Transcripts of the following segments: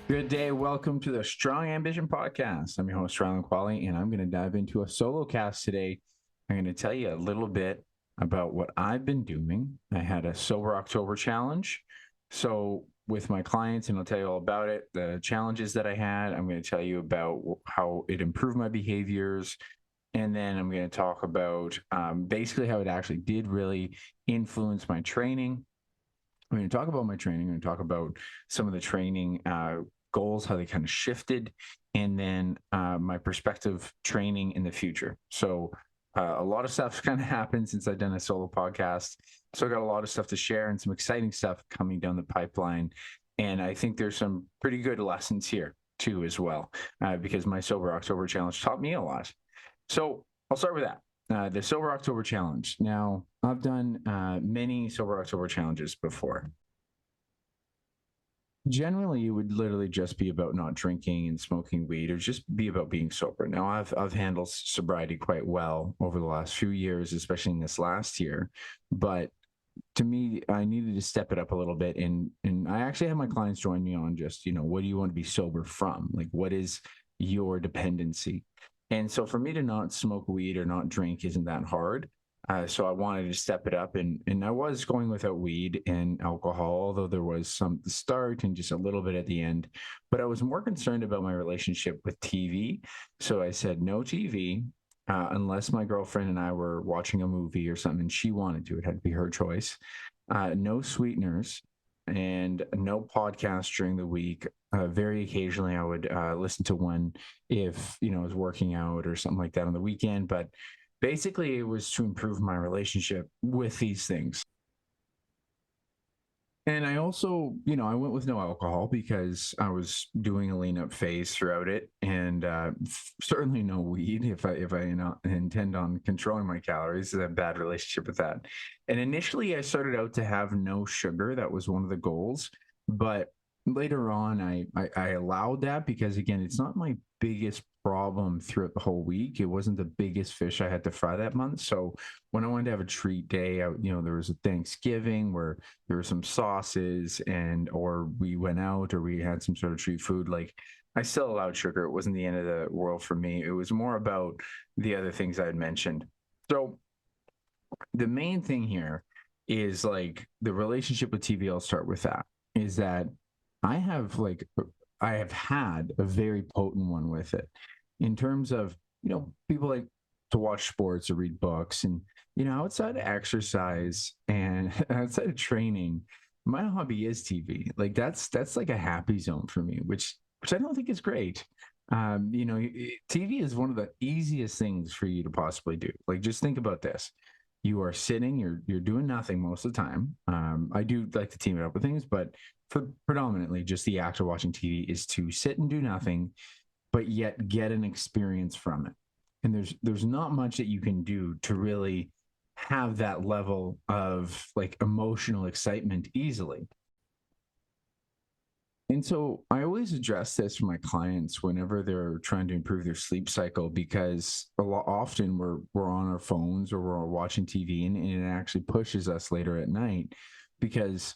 Good day. Welcome to the Strong Ambition Podcast. I'm your host, Rhyland, and I'm going to dive into a solo cast today. I'm going to tell you a little bit about what I've been doing. I had a Sober October challenge. So, with my clients, and I'll tell you all about it, the challenges that I had. I'm going to tell you about how it improved my behaviors. And then I'm going to talk about basically how it actually did really influence my training. I'm going to talk about my training. I'm going to talk about some of the training goals, how they kind of shifted, and then my perspective training in the future. So a lot of stuff kind of happened since I've done a solo podcast. So I got a lot of stuff to share and some exciting stuff coming down the pipeline. And I think there's some pretty good lessons here too, as well, because my Sober October challenge taught me a lot. So I'll start with that. The Sober October Challenge. Now, I've done many Sober October challenges before. Generally, it would literally just be about not drinking and smoking weed, or just be about being sober. Now, I've handled sobriety quite well over the last few years, especially in this last year. But to me, I needed to step it up a little bit, and I actually have my clients join me on just, what do you want to be sober from? Like, what is your dependency? And so for me to not smoke weed or not drink isn't that hard. So I wanted to step it up, and I was going without weed and alcohol, although there was some at the start and just a little bit at the end. But I was more concerned about my relationship with TV. So I said no TV, unless my girlfriend and I were watching a movie or something and she wanted to. It had to be her choice. No sweeteners and no podcasts during the week. Very occasionally, I would listen to one if I was working out or something like that on the weekend. But basically, it was to improve my relationship with these things. And I also, I went with no alcohol because I was doing a lean up phase throughout it, and certainly no weed if I intend on controlling my calories. I have a bad relationship with that. And initially, I started out to have no sugar. That was one of the goals, but later on, I allowed that because again, it's not my biggest problem throughout the whole week. It wasn't the biggest fish I had to fry that month. So when I wanted to have a treat day, there was a Thanksgiving where there were some sauces or we went out or we had some sort of treat food. Like, I still allowed sugar. It wasn't the end of the world for me. It was more about the other things I had mentioned. So the main thing here is like the relationship with TV. I'll start with that. Is that I have had a very potent one with it in terms of, people like to watch sports or read books, and outside of exercise and outside of training, my hobby is TV. Like, that's like a happy zone for me, which I don't think is great. TV is one of the easiest things for you to possibly do. Like, just think about this: you are sitting, you're doing nothing most of the time. I do like to team it up with things, but for predominantly just the act of watching TV is to sit and do nothing, but yet get an experience from it. And there's not much that you can do to really have that level of like emotional excitement easily. And so I always address this for my clients whenever they're trying to improve their sleep cycle, because a lot often we're on our phones or we're watching TV, and it actually pushes us later at night because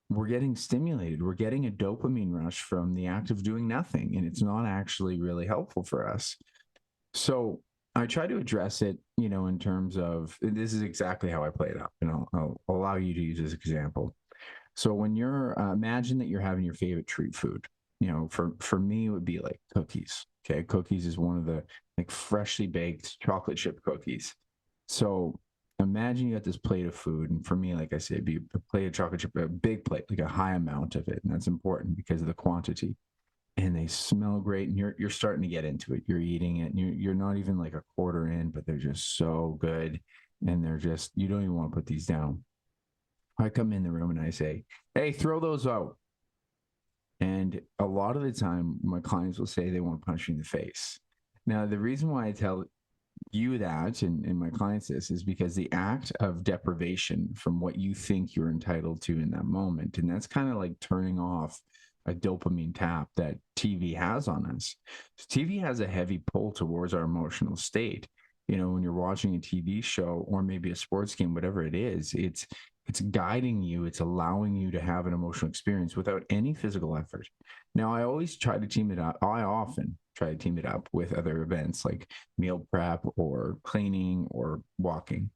we're getting stimulated. We're getting a dopamine rush from the act of doing nothing, and it's not actually really helpful for us. So I try to address it, in terms of this is exactly how I play it up, and I'll allow you to use this example. So when you're imagine that you're having your favorite treat food, for me it would be like cookies. Okay, cookies is one of the like freshly baked chocolate chip cookies. So imagine you got this plate of food, and for me, like I said, it'd be a plate of chocolate chip, a big plate, like a high amount of it, and that's important because of the quantity. And they smell great, and you're starting to get into it. You're eating it, and you're not even like a quarter in, but they're just so good, and they're just you don't even want to put these down. I come in the room and I say, "Hey, throw those out." And a lot of the time, my clients will say they want to punch me in the face. Now, the reason why I tell you that and my clients this is because the act of deprivation from what you think you're entitled to in that moment, and that's kind of like turning off a dopamine tap that TV has on us. So TV has a heavy pull towards our emotional state. When you're watching a TV show or maybe a sports game, whatever it is, it's guiding you, it's allowing you to have an emotional experience without any physical effort. Now, I always try to team it up. I often try to team it up with other events like meal prep or cleaning or walking.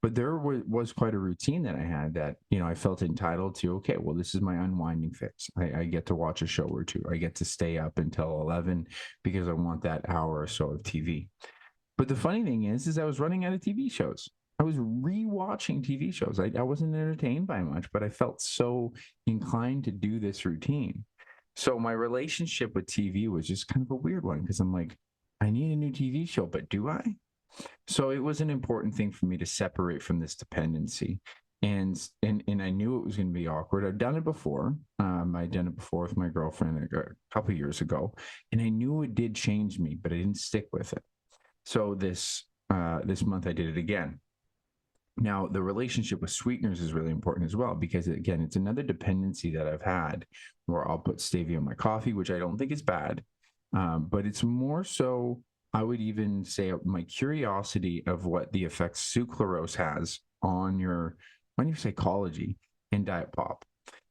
But there was quite a routine that I had that, I felt entitled to. Okay, well, this is my unwinding fix. I get to watch a show or two. I get to stay up until 11 because I want that hour or so of TV. But the funny thing is I was running out of TV shows. I was rewatching TV shows. I wasn't entertained by much, but I felt so inclined to do this routine. So my relationship with TV was just kind of a weird one because I'm like, I need a new TV show, but do I? So it was an important thing for me to separate from this dependency. And I knew it was going to be awkward. I'd done it before. I'd done it before with my girlfriend a couple of years ago, and I knew it did change me, but I didn't stick with it. So this month I did it again. Now, the relationship with sweeteners is really important as well because, again, it's another dependency that I've had where I'll put stevia in my coffee, which I don't think is bad, but it's more so. I would even say my curiosity of what the effects suclarose has on your psychology and diet pop.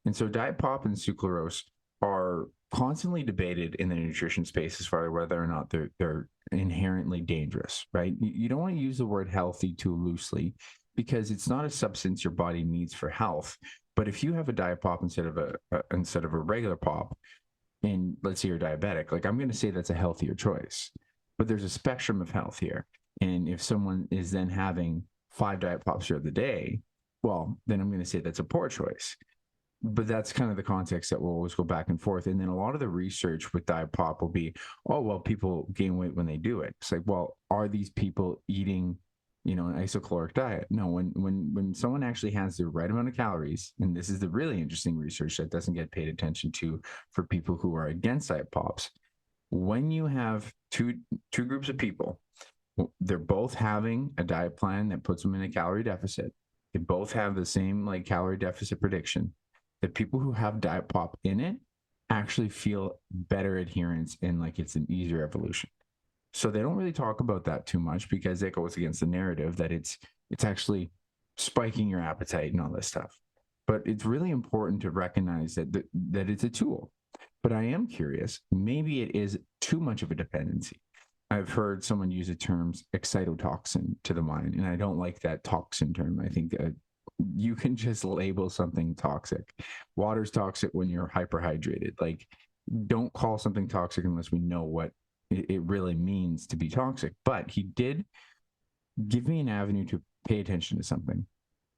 And so diet pop and suclarose are constantly debated in the nutrition space as far as whether or not they're inherently dangerous, right? You don't want to use the word healthy too loosely because it's not a substance your body needs for health. But if you have a diet pop instead of a regular pop, and let's say you're diabetic, like I'm going to say that's a healthier choice. But there's a spectrum of health here. And if someone is then having 5 diet pops throughout the day, well, then I'm going to say that's a poor choice. But that's kind of the context that will always go back and forth. And then a lot of the research with diet pop will be, oh, well, people gain weight when they do it. It's like, well, are these people eating, an isocaloric diet? No, when someone actually has the right amount of calories, and this is the really interesting research that doesn't get paid attention to for people who are against diet pops. When you have two groups of people, they're both having a diet plan that puts them in a calorie deficit. They both have the same like calorie deficit prediction. The people who have diet pop in it actually feel better adherence and like it's an easier evolution. So they don't really talk about that too much because it goes against the narrative that it's actually spiking your appetite and all this stuff. But it's really important to recognize that it's a tool. But I am curious, maybe it is too much of a dependency. I've heard someone use the terms excitotoxin to the mind, and I don't like that toxin term. I think you can just label something toxic. Water's toxic when you're hyperhydrated. Like, don't call something toxic unless we know what it really means to be toxic. But he did give me an avenue to pay attention to something.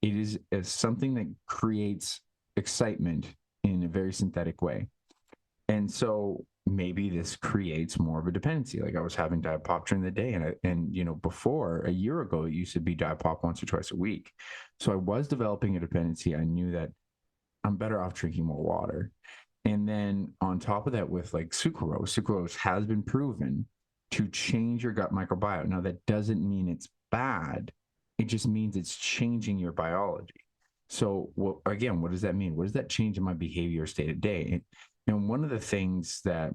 It is something that creates excitement in a very synthetic way. And so maybe this creates more of a dependency. Like I was having diet pop during the day and before a year ago, it used to be diet pop once or twice a week. So I was developing a dependency. I knew that I'm better off drinking more water. And then on top of that, with like sucralose has been proven to change your gut microbiome. Now that doesn't mean it's bad. It just means it's changing your biology. So again, what does that mean? What does that change in my behavior day to day? And one of the things that,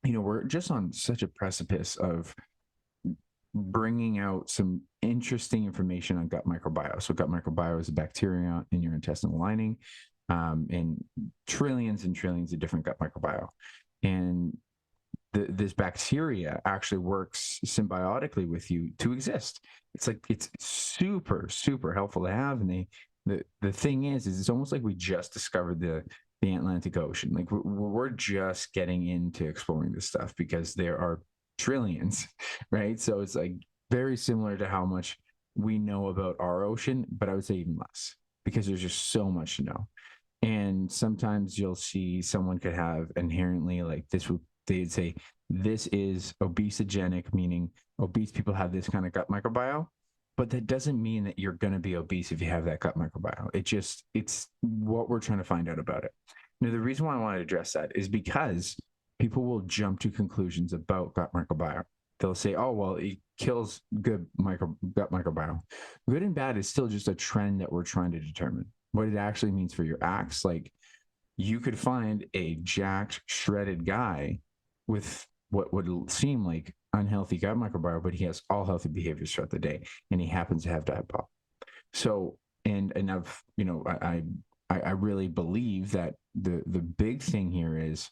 we're just on such a precipice of bringing out some interesting information on gut microbiome. So gut microbiome is a bacteria in your intestinal lining, and trillions and trillions of different gut microbiome. And this bacteria actually works symbiotically with you to exist. It's like, it's super, super helpful to have. And the thing is it's almost like we just discovered the Atlantic Ocean. Like we're just getting into exploring this stuff because there are trillions, right? So it's like very similar to how much we know about our ocean, but I would say even less because there's just so much to know. And sometimes you'll see someone could have inherently like this, they'd say this is obesogenic, meaning obese people have this kind of gut microbiome. But that doesn't mean that you're going to be obese if you have that gut microbiome. It's what we're trying to find out about it. Now, the reason why I want to address that is because people will jump to conclusions about gut microbiome. They'll say, oh, well, it kills gut microbiome. Good and bad is still just a trend that we're trying to determine. What it actually means for your acts, like you could find a jacked, shredded guy with what would seem like unhealthy gut microbiome, but he has all healthy behaviors throughout the day, and he happens to have diet pop. So and I've, I really believe that the big thing here is,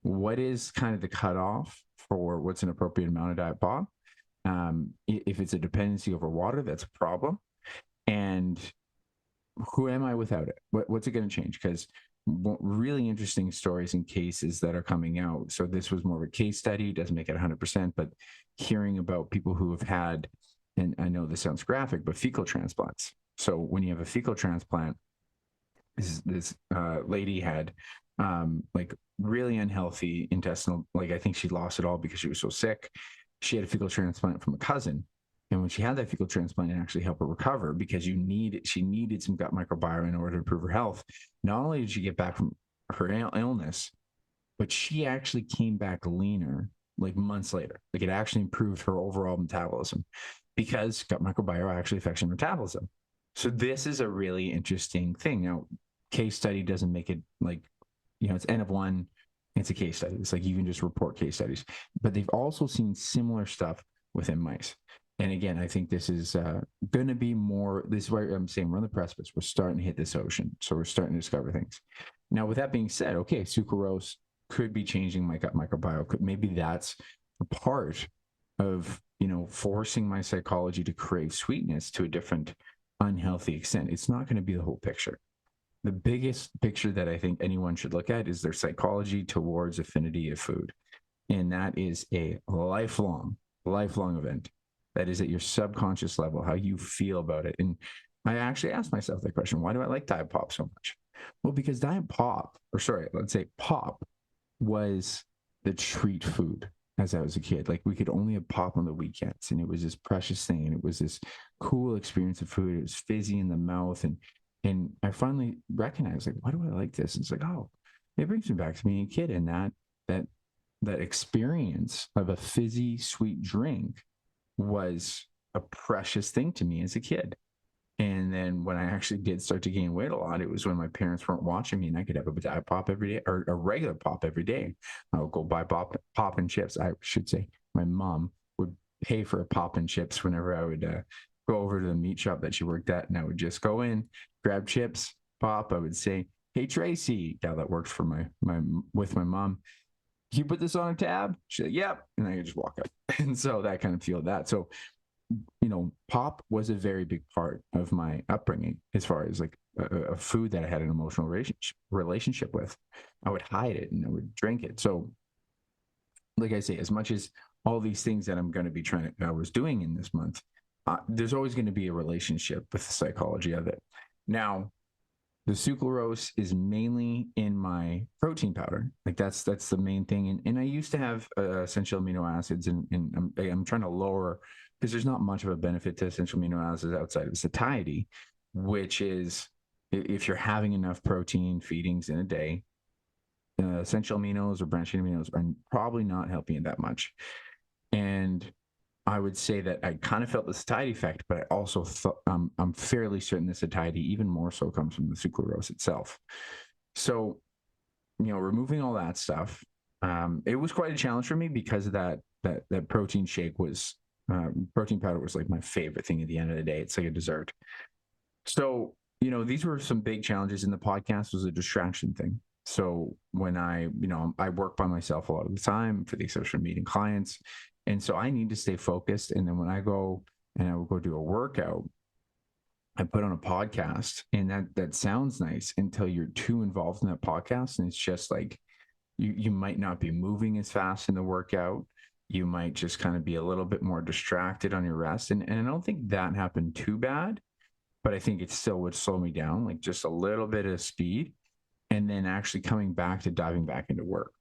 what is kind of the cutoff for what's an appropriate amount of diet pop? If it's a dependency over water, that's a problem. And who am I without it? What's it going to change? Because really interesting stories and cases that are coming out. So this was more of a case study, doesn't make it 100%, but hearing about people who have had, and I know this sounds graphic, but fecal transplants. So when you have a fecal transplant, this lady had like really unhealthy intestinal, like I think she lost it all because she was so sick. She had a fecal transplant from a cousin. And when she had that fecal transplant, it actually helped her recover because she needed some gut microbiome in order to improve her health. Not only did she get back from her illness, but she actually came back leaner like months later. Like it actually improved her overall metabolism because gut microbiome actually affects your metabolism. So this is a really interesting thing. Now, case study doesn't make it like, it's N of one. It's a case study. It's like you can just report case studies, but they've also seen similar stuff within mice. And again, I think this is going to be more, this is why I'm saying we're on the precipice. We're starting to hit this ocean. So we're starting to discover things. Now, with that being said, okay, sucralose could be changing my gut microbiome. Maybe that's a part of, forcing my psychology to crave sweetness to a different unhealthy extent. It's not going to be the whole picture. The biggest picture that I think anyone should look at is their psychology towards affinity of food. And that is a lifelong event. That is at your subconscious level, how you feel about it. And I actually asked myself that question. Why do I like Diet Pop so much? Well, because Diet Pop, let's say pop was the treat food as I was a kid. Like we could only have pop on the weekends, and it was this precious thing, and it was this cool experience of food. It was fizzy in the mouth, and I finally recognized, like, why do I like this? And it's like, oh, it brings me back to being a kid, and that experience of a fizzy sweet drink was a precious thing to me as a kid. And then when I actually did start to gain weight a lot, it was when my parents weren't watching me and I could have a diet pop every day or a regular pop every day. I would go buy pop and chips. I should say my mom would pay for a pop and chips whenever I would go over to the meat shop that she worked at. And I would just go in, grab chips, pop. I would say, hey, Tracy, gal that works for my mom, can you put this on a tab? She's like, yep. And I could just walk up. And so that kind of feel that. So, pop was a very big part of my upbringing as far as like a food that I had an emotional relationship with. I would hide it and I would drink it. So, like I say, as much as all these things that I'm going to be I was doing in this month, there's always going to be a relationship with the psychology of it. Now, the sucralose is mainly in my protein powder. Like that's the main thing. And I used to have essential amino acids, and I'm trying to lower, because there's not much of a benefit to essential amino acids outside of satiety, which is if you're having enough protein feedings in a day, essential aminos or branching aminos are probably not helping you that much. And I would say that I kind of felt the satiety effect, but I also thought I'm fairly certain the satiety even more so comes from the sucralose itself. So, removing all that stuff, it was quite a challenge for me because of that protein shake was protein powder was like my favorite thing at the end of the day. It's like a dessert. So, these were some big challenges, and the podcast was a distraction thing. So when I work by myself a lot of the time for the exception of meeting clients. And so I need to stay focused. And then when I go and I will go do a workout, I put on a podcast, and that sounds nice until you're too involved in that podcast. And it's just like, you might not be moving as fast in the workout. You might just kind of be a little bit more distracted on your rest. And I don't think that happened too bad, but I think it still would slow me down, like just a little bit of speed. And then actually coming back to diving back into work.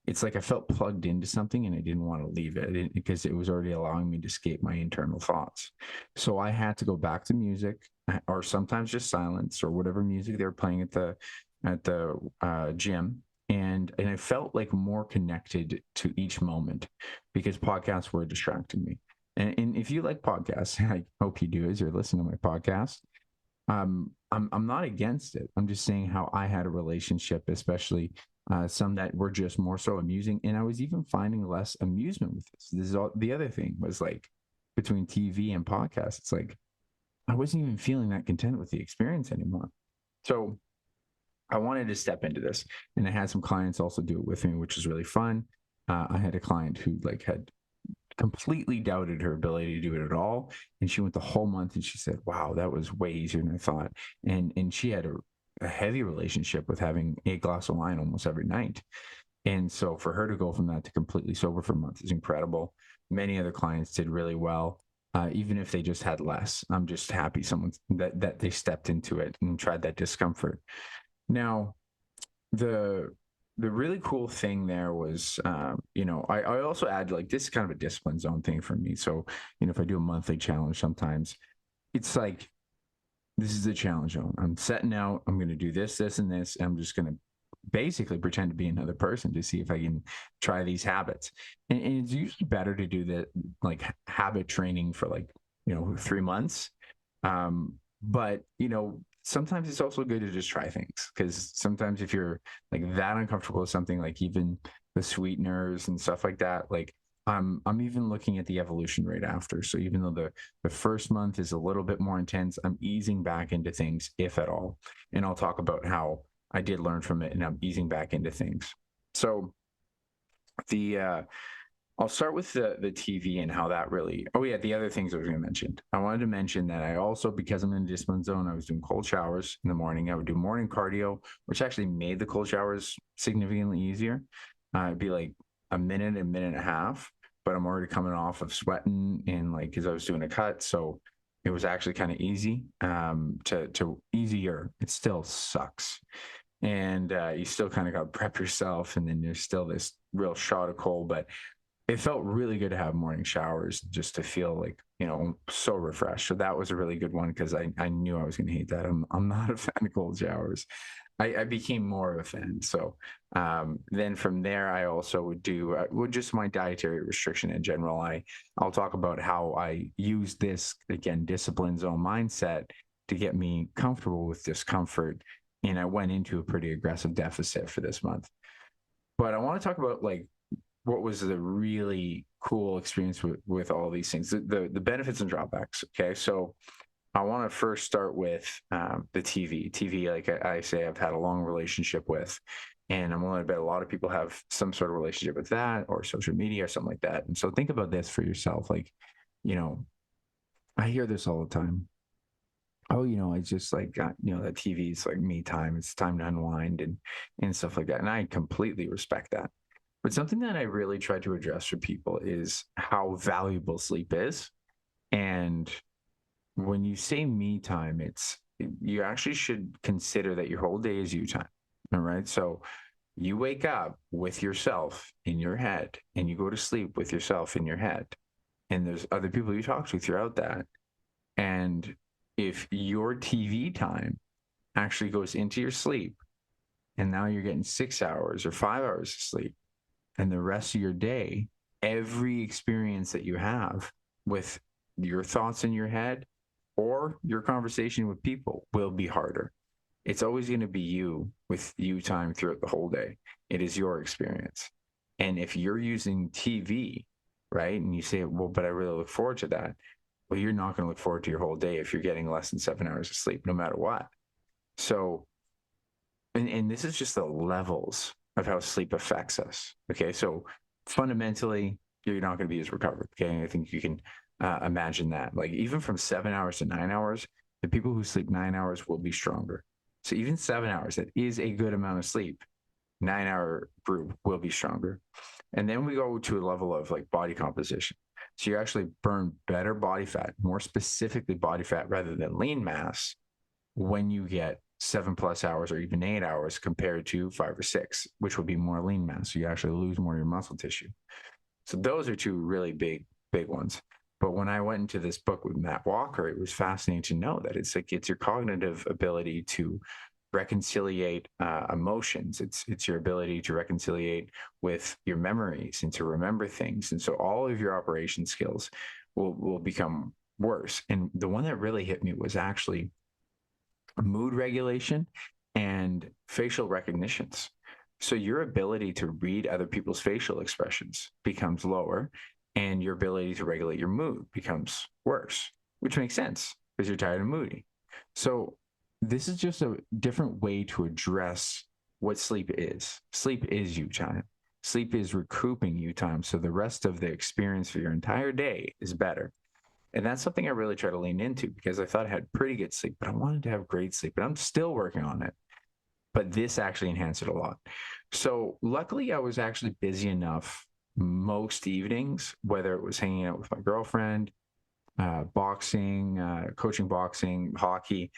It's like I felt plugged into something and I didn't want to leave it because it was already allowing me to escape my internal thoughts. So I had to go back to music, or sometimes just silence, or whatever music they were playing at the gym. And I felt like more connected to each moment because podcasts were distracting me. And if you like podcasts, I hope you do as you're listening to my podcast. I'm not against it. I'm just saying how I had a relationship, especially some that were just more so amusing. And I was even finding less amusement with this. This is all the other thing was like between TV and podcasts. It's like I wasn't even feeling that content with the experience anymore. So I wanted to step into this, and I had some clients also do it with me, which was really fun. I had a client who like had completely doubted her ability to do it at all, and she went the whole month, and she said, "Wow, that was way easier than I thought." And she had a heavy relationship with having a glass of wine almost every night, and so for her to go from that to completely sober for a month is incredible. Many other clients did really well. Even if they just had less, I'm just happy someone that they stepped into it and tried that discomfort. Now, the the really cool thing there was, I also add like this is kind of a discipline zone thing for me. So, if I do a monthly challenge, sometimes it's like this is the challenge zone. I'm setting out. I'm going to do this, this, and this. And I'm just going to basically pretend to be another person to see if I can try these habits. And it's usually better to do that like habit training for like 3 months. But sometimes it's also good to just try things, because sometimes if you're like that uncomfortable with something, like even the sweeteners and stuff like that, like I'm even looking at the evolution rate after. So even though the first month is a little bit more intense, I'm easing back into things, if at all. And I'll talk about how I did learn from it and I'm easing back into things. So the I'll start with the TV and how that really. Oh yeah, the other things I was going to mention. I wanted to mention that I also, because I'm in a discipline zone, I was doing cold showers in the morning. I would do morning cardio, which actually made the cold showers significantly easier. It'd be like a minute and a half, but I'm already coming off of sweating and like because I was doing a cut, so it was actually kind of easy. To easier. It still sucks, and you still kind of got to prep yourself, and then there's still this real shot of cold, but it felt really good to have morning showers just to feel like, so refreshed. So that was a really good one, because I knew I was going to hate that. I'm not a fan of cold showers. I became more of a fan. So then from there, I also would do just my dietary restriction in general. I'll talk about how I use this, again, discipline zone mindset to get me comfortable with discomfort. And I went into a pretty aggressive deficit for this month. But I want to talk about like what was the really cool experience with all these things, the benefits and drawbacks. Okay, so I want to first start with the TV. Like I say, I've had a long relationship with, and I'm willing to bet a lot of people have some sort of relationship with that, or social media or something like that. And so think about this for yourself. Like, I hear this all the time. Oh, I just like got, that TV is like me time. It's time to unwind and stuff like that. And I completely respect that. But something that I really try to address for people is how valuable sleep is. And when you say me time, you actually should consider that your whole day is you time. All right. So you wake up with yourself in your head, and you go to sleep with yourself in your head. And there's other people you talk to throughout that. And if your TV time actually goes into your sleep, and now you're getting 6 hours or 5 hours of sleep, and the rest of your day, every experience that you have with your thoughts in your head or your conversation with people will be harder. It's always going to be you with you time throughout the whole day. It is your experience. And if you're using TV, right, and you say, well, but I really look forward to that. Well, you're not going to look forward to your whole day if you're getting less than 7 hours of sleep, no matter what. So, and this is just the levels of how sleep affects us. Okay. So fundamentally, you're not going to be as recovered. Okay. I think you can imagine that. Like even from 7 hours to 9 hours, the people who sleep 9 hours will be stronger. So even 7 hours, that is a good amount of sleep. 9 hour group will be stronger. And then we go to a level of like body composition. So you actually burn better body fat, more specifically body fat rather than lean mass, when you get 7+ hours or even 8 hours compared to 5 or 6, which would be more lean mass. So you actually lose more of your muscle tissue. So those are two really big ones. But when I went into this book with Matt Walker, it was fascinating to know that it's your cognitive ability to reconciliate emotions. It's your ability to reconciliate with your memories and to remember things. And so all of your operation skills will become worse. And the one that really hit me was actually mood regulation and facial recognitions. So your ability to read other people's facial expressions becomes lower, and your ability to regulate your mood becomes worse, which makes sense. because you're tired and moody. So this is just a different way to address what sleep is. Sleep is you time. Sleep is recouping you time. So the rest of the experience for your entire day is better. And that's something I really try to lean into because I thought I had pretty good sleep, but I wanted to have great sleep, and I'm still working on it. But this actually enhanced it a lot. So luckily, I was actually busy enough most evenings, whether it was hanging out with my girlfriend, boxing, coaching boxing, hockey.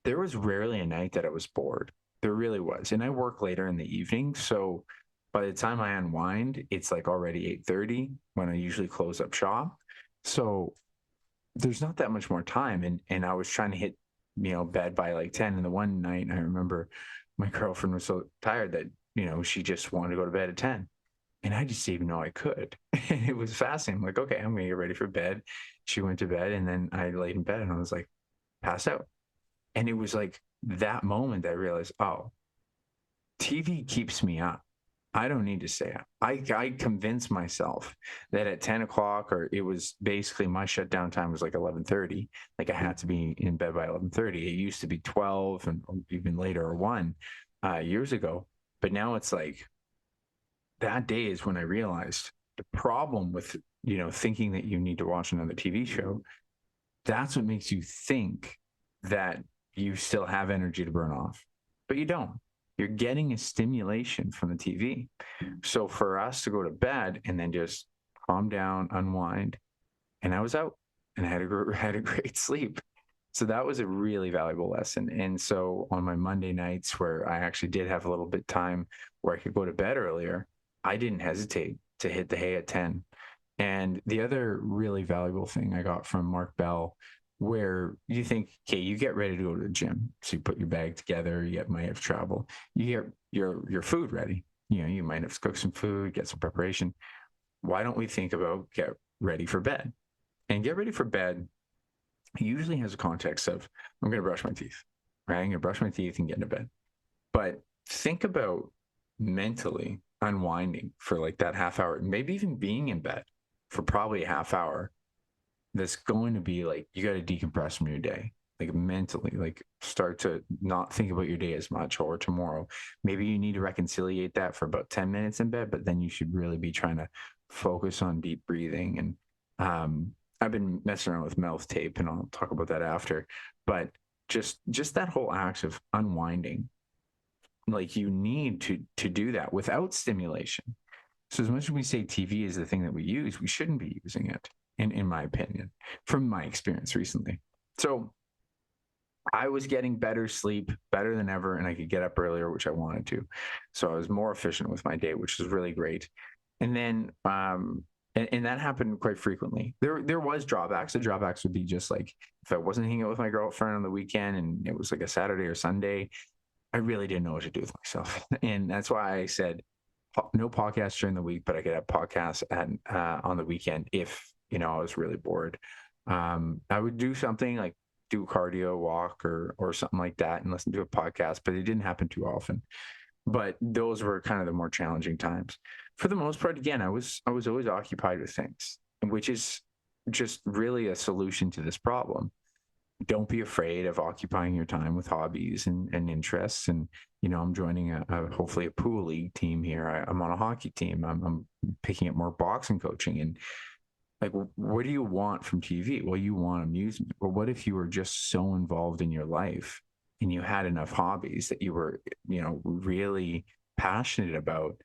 There was rarely a night that I was bored. There really was. And I work later in the evening. So by the time I unwind, it's like already 8:30 when I usually close up shop. So there's not that much more time. And I was trying to hit, bed by like 10. And the one night I remember my girlfriend was so tired that, she just wanted to go to bed at 10. And I just didn't even know I could. And it was fascinating. I'm like, okay, I'm going to get ready for bed. She went to bed, and then I laid in bed and I was like, pass out. And it was like that moment that I realized, oh, TV keeps me up. I don't need to stay up. I convinced myself that at 10 o'clock, or it was basically my shutdown time was like 11:30. Like I had to be in bed by 11:30. It used to be 12 and even later, or 1 years ago. But now it's like that day is when I realized the problem with, thinking that you need to watch another TV show. That's what makes you think that you still have energy to burn off, but you don't. You're getting a stimulation from the TV. So for us to go to bed and then just calm down, unwind, and I was out and I had a great sleep. So that was a really valuable lesson. And so on my Monday nights where I actually did have a little bit time where I could go to bed earlier, I didn't hesitate to hit the hay at 10. And the other really valuable thing I got from Mark Bell, where you think, okay, you get ready to go to the gym. So you put your bag together, might have travel, you get your food ready. You might have cooked some food, get some preparation. Why don't we think about get ready for bed? And get ready for bed usually has a context of, I'm going to brush my teeth, right? I'm going to brush my teeth and get into bed. But think about mentally unwinding for like that half hour, maybe even being in bed for probably a half hour. That's going to be like, you got to decompress from your day, like mentally, like start to not think about your day as much, or tomorrow. Maybe you need to reconciliate that for about 10 minutes in bed, but then you should really be trying to focus on deep breathing. And I've been messing around with mouth tape, and I'll talk about that after. But just that whole act of unwinding, like you need to do that without stimulation. So as much as we say TV is the thing that we use, we shouldn't be using it, in my opinion, from my experience recently. So I was getting better sleep, better than ever, and I could get up earlier, which I wanted to. So I was more efficient with my day, which was really great. And then, and that happened quite frequently. There was drawbacks. The drawbacks would be just like if I wasn't hanging out with my girlfriend on the weekend and it was like a Saturday or Sunday, I really didn't know what to do with myself. And that's why I said no podcasts during the week, but I could have podcasts on the weekend if, I was really bored. I would do something like do cardio, walk, or something like that and listen to a podcast, but it didn't happen too often. But those were kind of the more challenging times. For the most part, again, I was always occupied with things, which is just really a solution to this problem. Don't be afraid of occupying your time with hobbies and interests. And, I'm joining hopefully a pool league team here. I'm on a hockey team. I'm picking up more boxing coaching. And like, what do you want from TV? Well, you want amusement. But what if you were just so involved in your life and you had enough hobbies that you were, really passionate about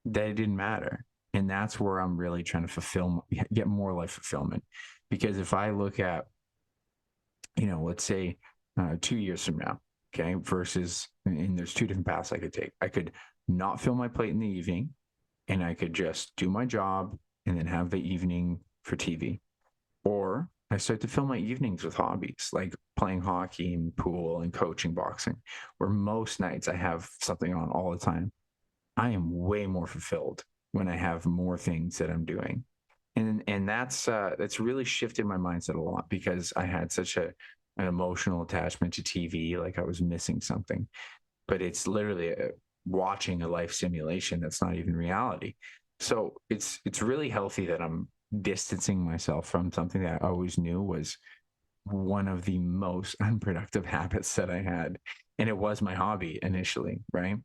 that it didn't matter? And that's where I'm really trying to get more life fulfillment. Because if I look at, let's say 2 years from now, okay, versus, and there's two different paths I could take. I could not fill my plate in the evening, and I could just do my job and then have the evening for TV. Or I start to fill my evenings with hobbies like playing hockey and pool and coaching boxing, where most nights I have something on all the time. I am way more fulfilled when I have more things that I'm doing. And that's really shifted my mindset a lot, because I had such an emotional attachment to TV, like I was missing something. But it's literally watching a life simulation that's not even reality. So it's really healthy that I'm distancing myself from something that I always knew was one of the most unproductive habits that I had. And it was my hobby initially, right?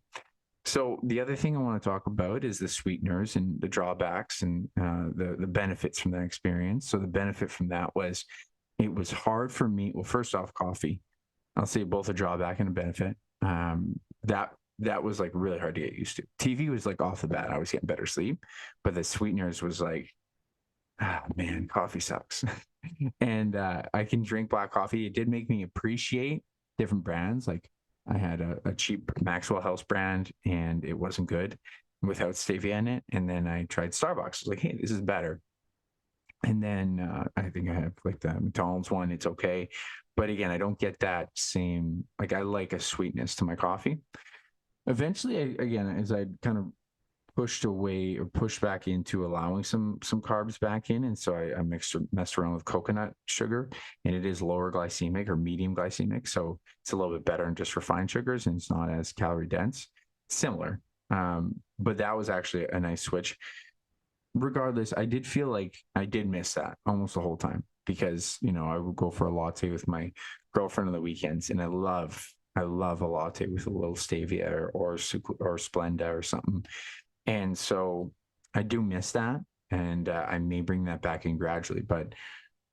So the other thing I want to talk about is the sweeteners and the drawbacks and the benefits from that experience. So the benefit from that was it was hard for me. Well, first off, coffee. I'll say both a drawback and a benefit. That was like really hard to get used to. TV was like off the bat, I was getting better sleep, but the sweeteners was like, ah, man, coffee sucks. And I can drink black coffee. It did make me appreciate different brands. Like I had a cheap Maxwell House brand, and it wasn't good without stevia in it. And then I tried Starbucks. I was like, hey, this is better. And then I think I have like the McDonald's one. It's okay. But again, I don't get that same, like I like a sweetness to my coffee. Eventually, again, as I kind of pushed away or pushed back into allowing some carbs back in, and so I messed around with coconut sugar, and it is lower glycemic or medium glycemic, so it's a little bit better than just refined sugars, and it's not as calorie dense. Similar, but that was actually a nice switch. Regardless, I did feel like I did miss that almost the whole time because I would go for a latte with my girlfriend on the weekends, and I love a latte with a little stevia or Splenda or something. And so I do miss that, and I may bring that back in gradually. But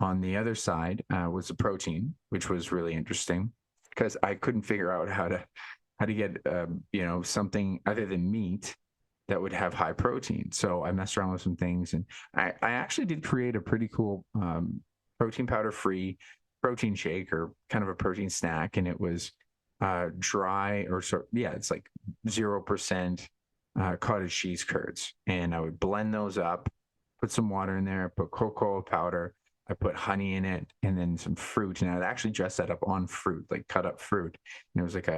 on the other side was the protein, which was really interesting because I couldn't figure out how to get something other than meat that would have high protein. So I messed around with some things, and I actually did create a pretty cool protein powder free protein shake or kind of a protein snack, and it was dry it's like 0% cottage cheese curds, and I would blend those up, put some water in there, put cocoa powder, I put honey in it, and then some fruit, and I'd actually dress that up on fruit, like cut up fruit, and it was like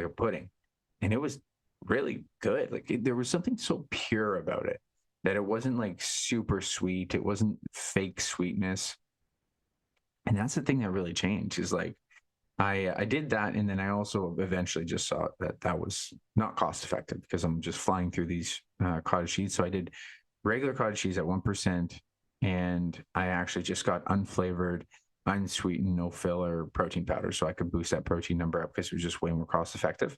a pudding, and it was really good. Like there was something so pure about it that it wasn't like super sweet, it wasn't fake sweetness, and that's the thing that really changed. Is like I did that, and then I also eventually just saw that was not cost effective because I'm just flying through these cottage cheese. So I did regular cottage cheese at 1%, and I actually just got unflavored, unsweetened, no filler protein powder, so I could boost that protein number up because it was just way more cost effective.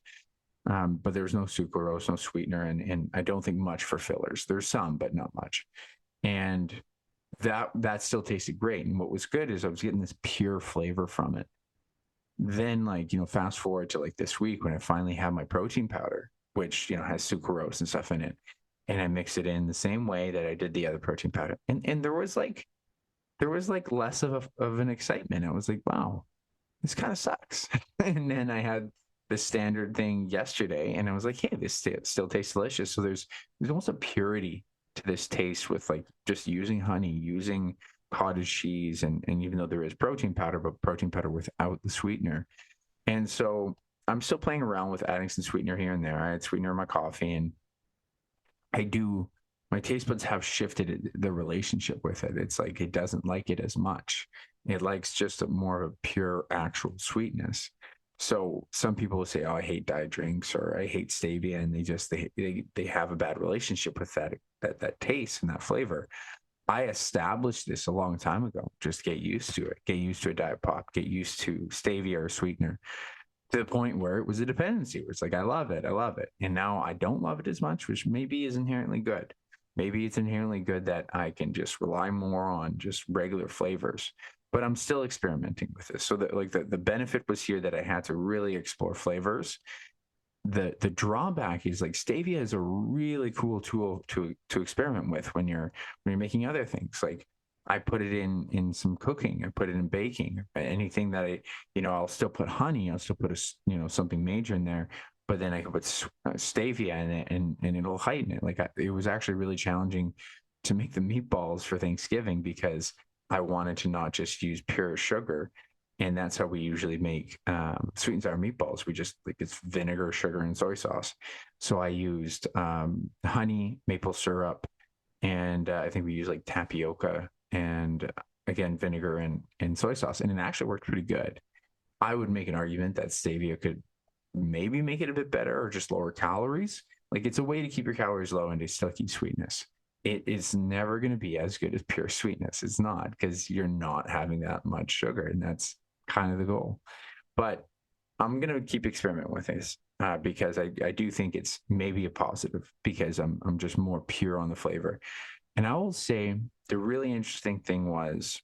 But there's no sucralose, no sweetener, and I don't think much for fillers. There's some, but not much. And that still tasted great. And what was good is I was getting this pure flavor from it. Then fast forward to like this week when I finally have my protein powder, which has sucralose and stuff in it, and I mix it in the same way that I did the other protein powder, and there was like less of an excitement. I was like, wow, this kind of sucks. And then I had the standard thing yesterday, and I was like, hey, this still tastes delicious. So there's almost a purity to this taste with like just using honey, using cottage cheese, and even though there is protein powder, but protein powder without the sweetener. And so I'm still playing around with adding some sweetener here and there. I had sweetener in my coffee, and my taste buds have shifted the relationship with it. It's like it doesn't like it as much. It likes just more of a pure actual sweetness. So some people will say, oh, I hate diet drinks or I hate stevia, and they have a bad relationship with that taste and that flavor. I established this a long time ago. Just get used to it. Get used to a diet pop. Get used to stevia or sweetener, to the point where it was a dependency where it's like, I love it. And now I don't love it as much, which maybe is inherently good. Maybe it's inherently good that I can just rely more on just regular flavors, but I'm still experimenting with this. So that like the benefit was here that I had to really explore flavors. The drawback is like stevia is a really cool tool to experiment with when you're making other things. Like I put it in some cooking, I put it in baking, anything that I'll still put honey, I'll still put something major in there, but then I could put stevia in it, and it'll heighten it. Like it was actually really challenging to make the meatballs for Thanksgiving because I wanted to not just use pure sugar. And that's how we usually make sweet and sour meatballs. We just like it's vinegar, sugar, and soy sauce. So I used honey, maple syrup, and I think we used like tapioca and again vinegar and soy sauce, and it actually worked pretty good. I would make an argument that stevia could maybe make it a bit better or just lower calories. Like it's a way to keep your calories low and to still keep sweetness. it is never going to be as good as pure sweetness. It's not, because you're not having that much sugar, and that's kind of the goal. But I'm going to keep experimenting with this because I do think it's maybe a positive, because I'm just more pure on the flavor. And I will say the really interesting thing was,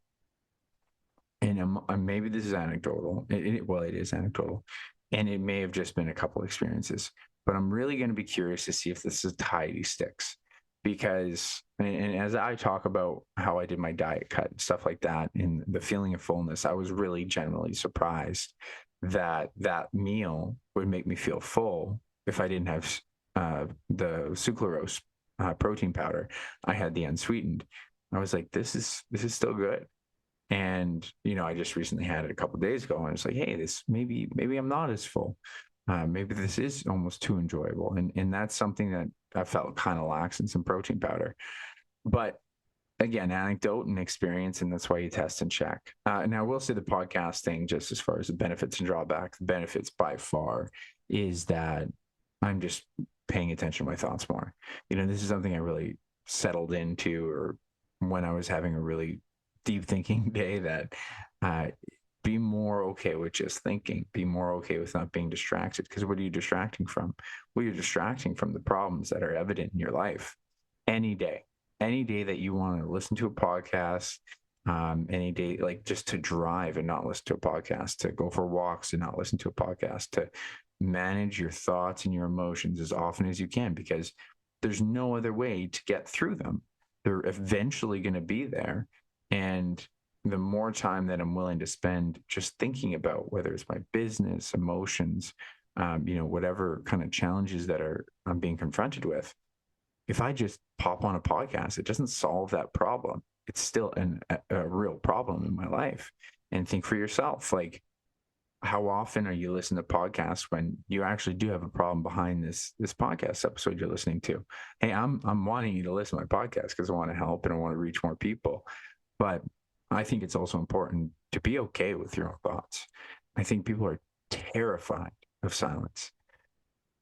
and maybe this is anecdotal. Well, it is anecdotal, and it may have just been a couple experiences. But I'm really going to be curious to see if this satiety sticks, because and as I talk about how I did my diet cut and stuff like that, and the feeling of fullness, I was really genuinely surprised that that meal would make me feel full if I didn't have the suclarose protein powder. I had the unsweetened. I was like, this is still good. And I just recently had it a couple of days ago, and it's like, hey, this maybe I'm not as full. Maybe this is almost too enjoyable, and that's something that I felt kind of lacks in some protein powder. But again, anecdote and experience, and that's why you test and check. And I will say the podcast thing, just as far as the benefits and drawbacks, the benefits by far is that I'm just paying attention to my thoughts more. This is something I really settled into, or when I was having a really deep thinking day, that be more okay with just thinking, be more okay with not being distracted. Because what are you distracting from? Well, you're distracting from the problems that are evident in your life. Any day that you want to listen to a podcast, any day, like just to drive and not listen to a podcast, to go for walks and not listen to a podcast, to manage your thoughts and your emotions as often as you can, because there's no other way to get through them. They're eventually going to be there. And the more time that I'm willing to spend just thinking about, whether it's my business, emotions, whatever kind of challenges that I'm being confronted with, if I just pop on a podcast, it doesn't solve that problem. It's still a real problem in my life. And think for yourself, like, how often are you listening to podcasts when you actually do have a problem behind this podcast episode you're listening to? Hey, I'm wanting you to listen to my podcast because I want to help and I want to reach more people. But I think it's also important to be okay with your own thoughts. I think people are terrified of silence,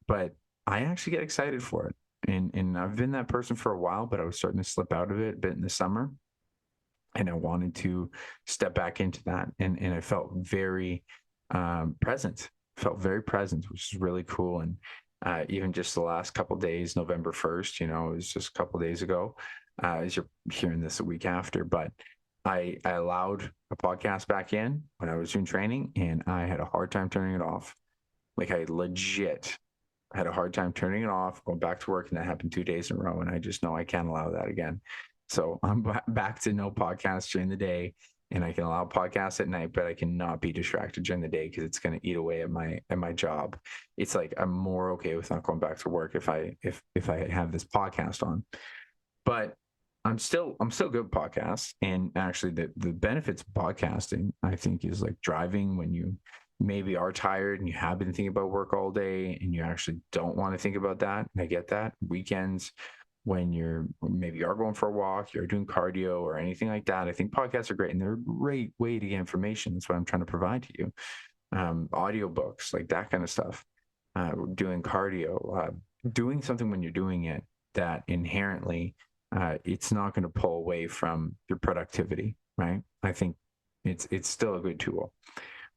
but I actually get excited for it. And I've been that person for a while, but I was starting to slip out of it a bit in the summer. And I wanted to step back into that. And I felt very present, which is really cool. And even just the last couple of days, November 1st, it was just a couple of days ago, as you're hearing this a week after, but I allowed a podcast back in when I was doing training, and I had a hard time turning it off. Like, I legit had a hard time turning it off, going back to work, and that happened 2 days in a row. And I just know I can't allow that again. So I'm back to no podcasts during the day, and I can allow podcasts at night, but I cannot be distracted during the day because it's going to eat away at my job. It's like, I'm more okay with not going back to work if I have this podcast on. But I'm still good at podcasts. And actually the benefits of podcasting, I think, is like driving when you maybe are tired and you have been thinking about work all day and you actually don't want to think about that. And I get that. Weekends, when you're going for a walk, you're doing cardio or anything like that, I think podcasts are great, and they're a great way to get information. That's what I'm trying to provide to you. Audiobooks, like that kind of stuff. Doing cardio, doing something when you're doing it that inherently it's not going to pull away from your productivity, right? I think it's still a good tool.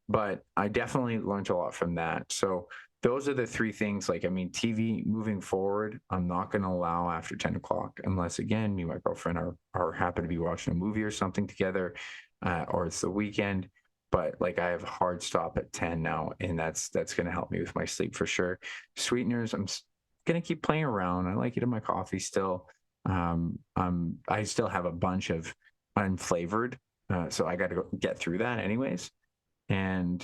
But I definitely learned a lot from that. So those are the three things. Like, I mean, TV moving forward, I'm not going to allow after 10 o'clock, unless, again, me and my girlfriend are happen to be watching a movie or something together, or it's the weekend. But like, I have a hard stop at 10 now, and that's going to help me with my sleep for sure. Sweeteners, I'm going to keep playing around. I like it in my coffee still. I still have a bunch of unflavored, so I got to get through that anyways. And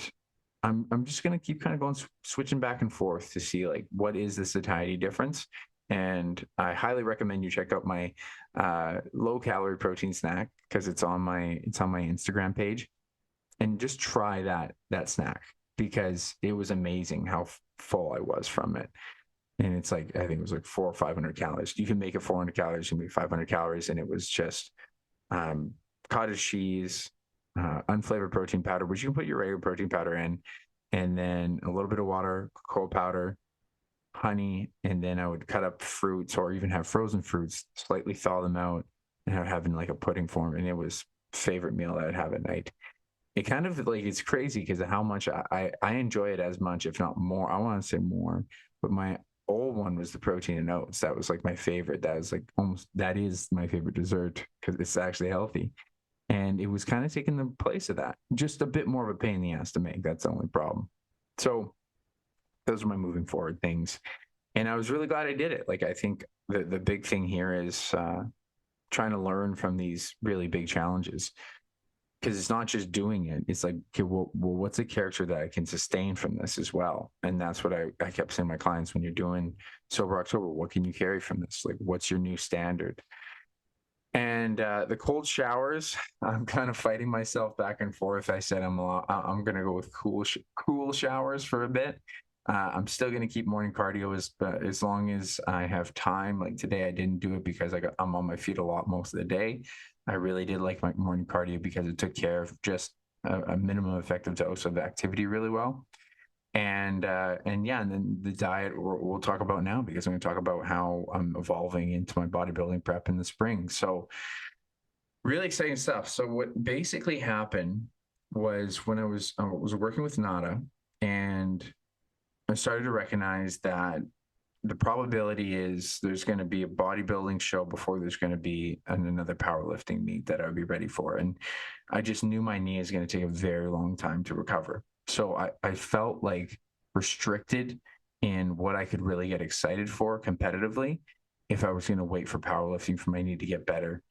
I'm just going to keep kind of going, switching back and forth to see, like, what is the satiety difference. And I highly recommend you check out my low calorie protein snack, because it's on my Instagram page, and just try that snack, because it was amazing how full I was from it. And it's like, I think it was like 400 or 500 calories. You can make it 400 calories, you can make 500 calories. And it was just cottage cheese, unflavored protein powder, which you can put your regular protein powder in, and then a little bit of water, cocoa powder, honey, and then I would cut up fruits or even have frozen fruits, slightly thaw them out, and I would have in like a pudding form. And it was favorite meal that I'd have at night. It kind of like it's crazy because of how much I enjoy it as much, if not more. I want to say more, but my old one was the protein and oats. That was like my favorite. That was like almost that is my favorite dessert because it's actually healthy. And it was kind of taking the place of that. Just a bit more of a pain in the ass to make. That's the only problem. So those are my moving forward things. And I was really glad I did it. Like I think the big thing here is trying to learn from these really big challenges, because it's not just doing it. It's like, okay, well, what's a character that I can sustain from this as well? And that's what I kept saying to my clients, when you're doing Sober October, what can you carry from this? Like, what's your new standard? And the cold showers, I'm kind of fighting myself back and forth. I said I'm going to go with cool showers for a bit. I'm still going to keep morning cardio as long as I have time. Like today, I didn't do it because I'm on my feet a lot most of the day. I really did like my morning cardio because it took care of just a minimum effective dose of activity really well. And yeah, and then the diet we'll talk about now, because I'm going to talk about how I'm evolving into my bodybuilding prep in the spring. So really exciting stuff. So what basically happened was when I was working with Nada, and I started to recognize that the probability is there's going to be a bodybuilding show before there's going to be another powerlifting meet that I would be ready for. And I just knew my knee is going to take a very long time to recover. So I felt like restricted in what I could really get excited for competitively if I was going to wait for powerlifting for my knee to get better.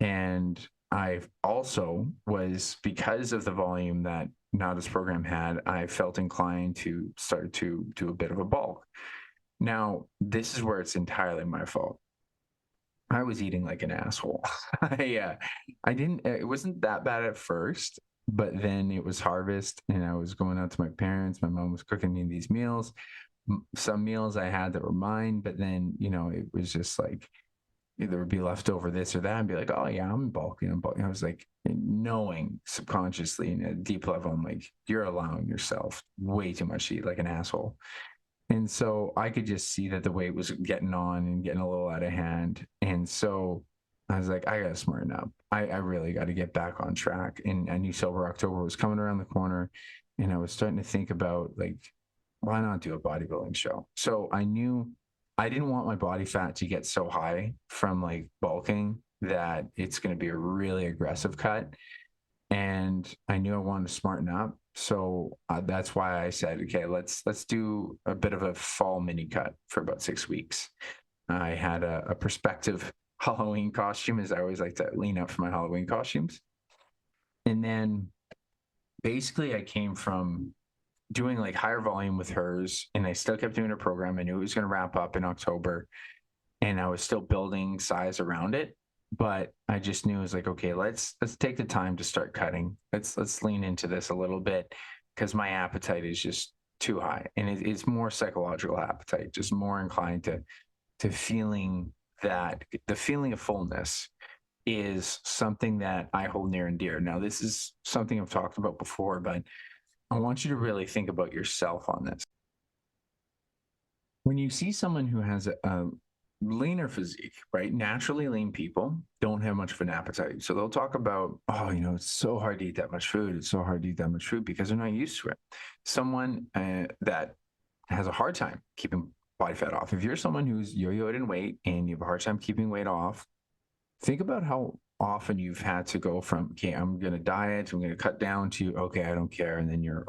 And I also was, because of the volume that Nada's program had, I felt inclined to start to do a bit of a bulk. Now, this is where it's entirely my fault. I was eating like an asshole. I didn't, it wasn't that bad at first, but then it was harvest and I was going out to my parents. My mom was cooking me these meals. Some meals I had that were mine, but then, it was just like, there would be leftover this or that and be like, oh yeah, I'm bulking. I was like, knowing subconsciously in a deep level, I'm like, you're allowing yourself way too much to eat like an asshole. And so I could just see that the weight was getting on and getting a little out of hand. And so I was like, I got to smarten up. I really got to get back on track. And I knew Sober October was coming around the corner. And I was starting to think about, like, why not do a bodybuilding show? So I knew I didn't want my body fat to get so high from like bulking that it's going to be a really aggressive cut. And I knew I wanted to smarten up. So that's why I said, okay, let's do a bit of a fall mini cut for about 6 weeks. I had a prospective Halloween costume, as I always like to lean out for my Halloween costumes. And then basically I came from doing like higher volume with hers, and I still kept doing her program. I knew it was going to wrap up in October, and I was still building size around it. But I just knew, it was like, okay, let's take the time to start cutting. Let's lean into this a little bit, because my appetite is just too high, and it's more psychological appetite, just more inclined to feeling that the feeling of fullness is something that I hold near and dear. Now, this is something I've talked about before, but I want you to really think about yourself on this. When you see someone who has a leaner physique, right? Naturally lean people don't have much of an appetite. So they'll talk about, oh, it's so hard to eat that much food. It's so hard to eat that much food because they're not used to it. Someone that has a hard time keeping body fat off. If you're someone who's yo-yoed in weight and you have a hard time keeping weight off, think about how often you've had to go from, okay, I'm going to diet, I'm going to cut down, to, okay, I don't care. And then you're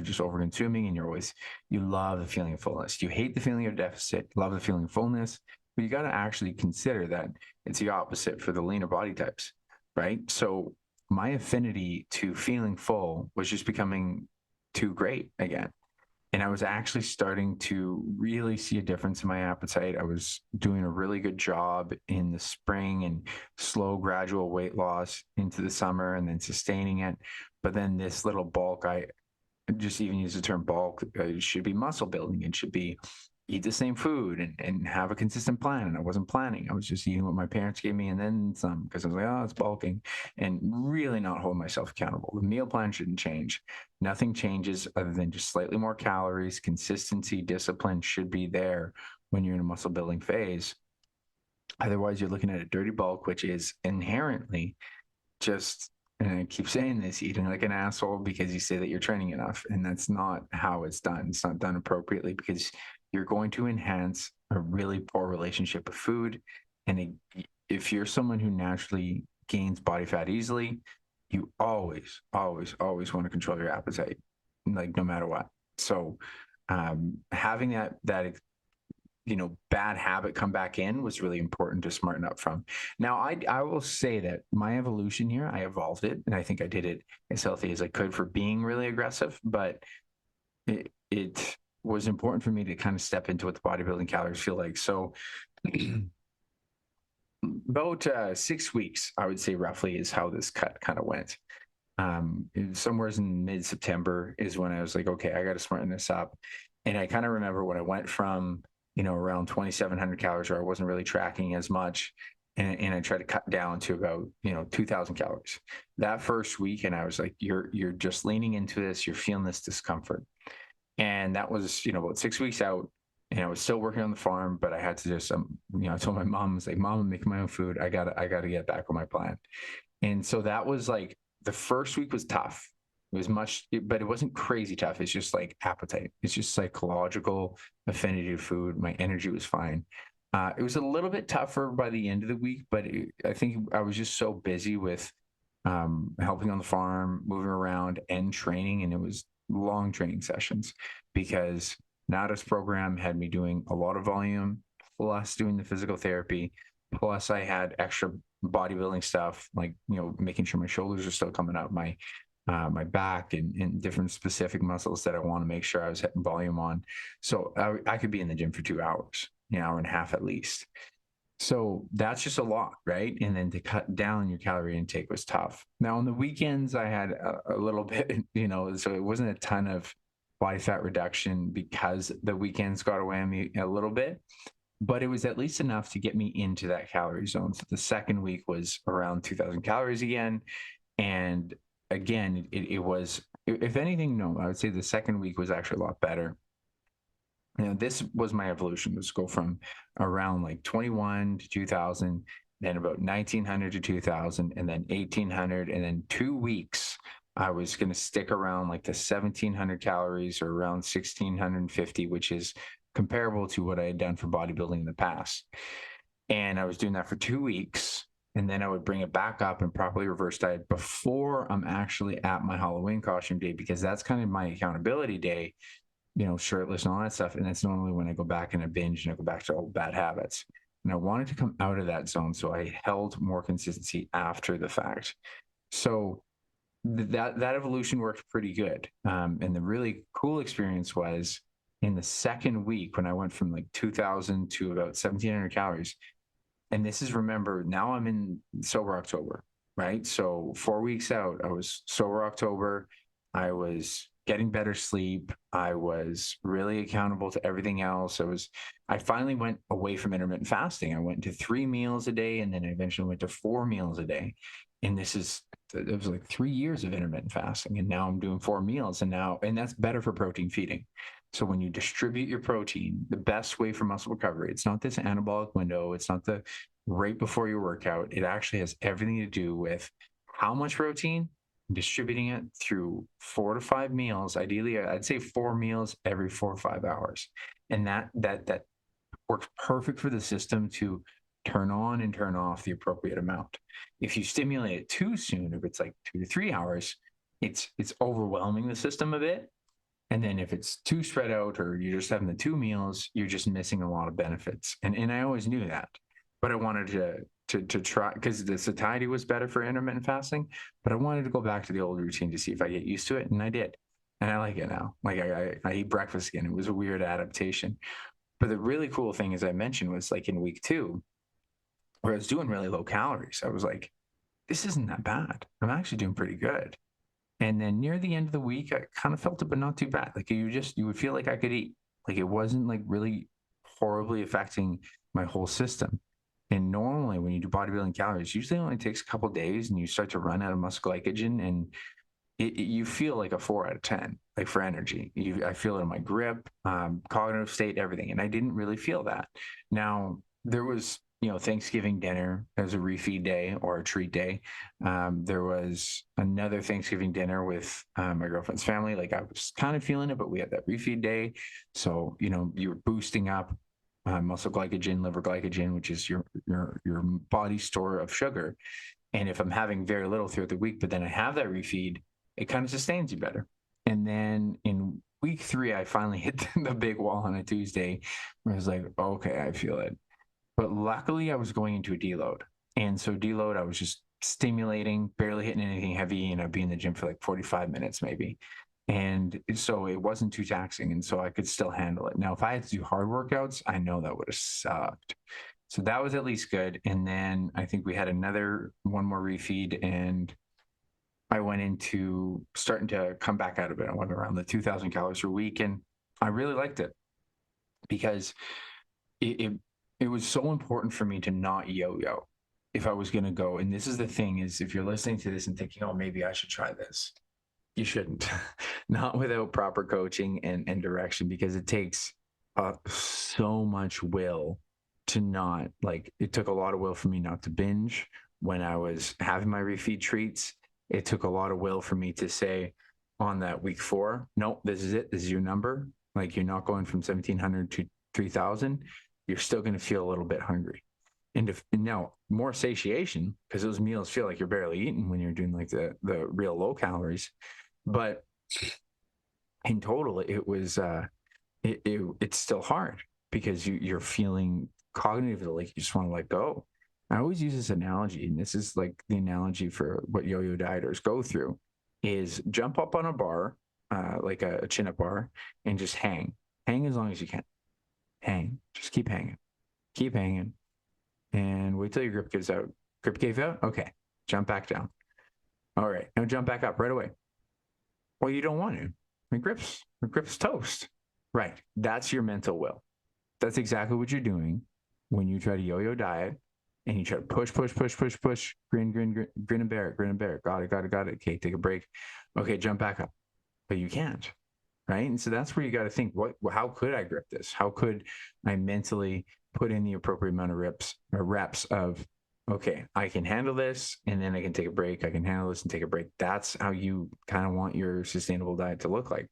just over consuming, and you love the feeling of fullness. You hate the feeling of deficit, love the feeling of fullness, but you got to actually consider that it's the opposite for the leaner body types, right? So my affinity to feeling full was just becoming too great again. And I was actually starting to really see a difference in my appetite. I was doing a really good job in the spring and slow, gradual weight loss into the summer, and then sustaining it. But then this little bulk, I just even use the term bulk, it should be muscle building. It should be eat the same food and have a consistent plan. And I wasn't planning. I was just eating what my parents gave me and then some, because I was like, oh, it's bulking, and really not hold myself accountable. The meal plan shouldn't change. Nothing changes other than just slightly more calories. Consistency, discipline should be there when you're in a muscle building phase. Otherwise, you're looking at a dirty bulk, which is inherently just, and I keep saying this, eating like an asshole because you say that you're training enough. And that's not how it's done. It's not done appropriately, because you're going to enhance a really poor relationship with food. And if you're someone who naturally gains body fat easily, you always, always, always want to control your appetite, like no matter what. So having that bad habit come back in was really important to smarten up from. Now, I will say that my evolution here, I evolved it, and I think I did it as healthy as I could for being really aggressive, but it was important for me to kind of step into what the bodybuilding calories feel like. So about 6 weeks, I would say roughly, is how this cut kind of went. Somewhere in mid-September is when I was like, okay, I got to smarten this up. And I kind of remember when I went from, around 2,700 calories, where I wasn't really tracking as much. And I tried to cut down to about, 2,000 calories that first week. And I was like, you're just leaning into this. You're feeling this discomfort. And that was, about 6 weeks out. And I was still working on the farm, but I had to just, I told my mom, I was like, Mom, I'm making my own food. I gotta get back on my plan. And so that was like, the first week was tough. It was but it wasn't crazy tough. It's just like appetite. It's just psychological affinity to food. My energy was fine. It was a little bit tougher by the end of the week, but I think I was just so busy with helping on the farm, moving around, and training. And it was long training sessions, because Nada's program had me doing a lot of volume, plus doing the physical therapy, plus I had extra bodybuilding stuff, like making sure my shoulders are still coming out, my back, and different specific muscles that I want to make sure I was hitting volume on. So I could be in the gym for 2 hours, an hour and a half at least. So that's just a lot, right? And then to cut down your calorie intake was tough. Now on the weekends, I had a little bit, so it wasn't a ton of body fat reduction, because the weekends got away on me a little bit, but it was at least enough to get me into that calorie zone. So the second week was around 2,000 calories again. And again, it was, if anything, no, I would say the second week was actually a lot better. This was my evolution, was go from around like 21 to 2,000, then about 1,900 to 2,000, and then 1,800. And then 2 weeks, I was going to stick around like the 1,700 calories, or around 1,650, which is comparable to what I had done for bodybuilding in the past. And I was doing that for 2 weeks. And then I would bring it back up and properly reverse diet before I'm actually at my Halloween costume day, because that's kind of my accountability day, shirtless and all that stuff. And that's normally when I go back and I binge and I go back to old bad habits. And I wanted to come out of that zone, so I held more consistency after the fact. So that evolution worked pretty good. And the really cool experience was in the second week, when I went from like 2,000 to about 1,700 calories. And this is, remember, now I'm in sober October, right? So 4 weeks out, I was sober October. I was getting better sleep. I was really accountable to everything else. I finally went away from intermittent fasting. I went to 3 meals a day, and then I eventually went to 4 meals a day. And it was like 3 years of intermittent fasting. And now I'm doing 4 meals, and that's better for protein feeding. So when you distribute your protein, the best way for muscle recovery, it's not this anabolic window. It's not the right before your workout. It actually has everything to do with how much protein, distributing it through 4 to 5 meals. Ideally, I'd say 4 meals every 4 or 5 hours. And that works perfect for the system to turn on and turn off the appropriate amount. If you stimulate it too soon, if it's like 2 to 3 hours, it's overwhelming the system a bit. And then if it's too spread out, or you're just having the 2 meals, you're just missing a lot of benefits. And I always knew that, but I wanted to try, because the satiety was better for intermittent fasting, but I wanted to go back to the old routine to see if I get used to it. And I did. And I like it now. Like I eat breakfast again. It was a weird adaptation. But the really cool thing, as I mentioned, was like in week 2, where I was doing really low calories. I was like, this isn't that bad. I'm actually doing pretty good. And then near the end of the week, I kind of felt it, but not too bad. Like you would feel like I could eat. Like it wasn't like really horribly affecting my whole system. And normally when you do bodybuilding calories, usually it only takes a couple of days and you start to run out of muscle glycogen, and you feel like a 4 out of 10, like for energy. I feel it in my grip, cognitive state, everything. And I didn't really feel that. Now, there was, Thanksgiving dinner as a refeed day or a treat day. There was another Thanksgiving dinner with my girlfriend's family. Like I was kind of feeling it, but we had that refeed day. So, you were boosting up muscle glycogen, liver glycogen, which is your body store of sugar. And if I'm having very little throughout the week, but then I have that refeed, it kind of sustains you better. And then in week 3, I finally hit the big wall on a Tuesday where I was like, okay, I feel it. But luckily, I was going into a deload. And so deload, I was just stimulating, barely hitting anything heavy, and I'd be in the gym for like 45 minutes maybe. And so it wasn't too taxing. And so I could still handle it. Now, if I had to do hard workouts, I know that would have sucked. So that was at least good. And then I think we had one more refeed, and I went into starting to come back out of it. I went around the 2,000 calories per week, and I really liked it because it was so important for me to not yo-yo if I was going to go. And this is the thing, is if you're listening to this and thinking, oh, maybe I should try this, you shouldn't. Not without proper coaching and direction, because it takes so much will to not, like, it took a lot of will for me not to binge when I was having my refeed treats. It took a lot of will for me to say on that week 4, nope, this is it. This is your number. Like, you're not going from 1,700 to 3,000. You're still going to feel a litand bit hungry. And now more satiation, because those meals feel like you're barely eating when you're doing like the real low calories. But in total, it was it's still hard because you're feeling cognitively like you just want to let go. I always use this analogy, and this is like the analogy for what yo-yo dieters go through, is jump up on a bar, like a chin-up bar, and just hang as long as you can. Hang, just keep hanging, and wait till your grip gives out. Grip gave out? Okay, jump back down. All right, now jump back up right away. Well, you don't want to. My grip's toast. Right, that's your mental will. That's exactly what you're doing when you try to yo-yo diet and you try to push, grin and bear it. Got it. Okay, take a break. Okay, jump back up. But you can't, right? And so that's where you got to think, how could I grip this? How could I mentally put in the appropriate amount of reps of, okay, I can handle this, and then I can take a break. I can handle this and take a break. That's how you kind of want your sustainable diet to look like.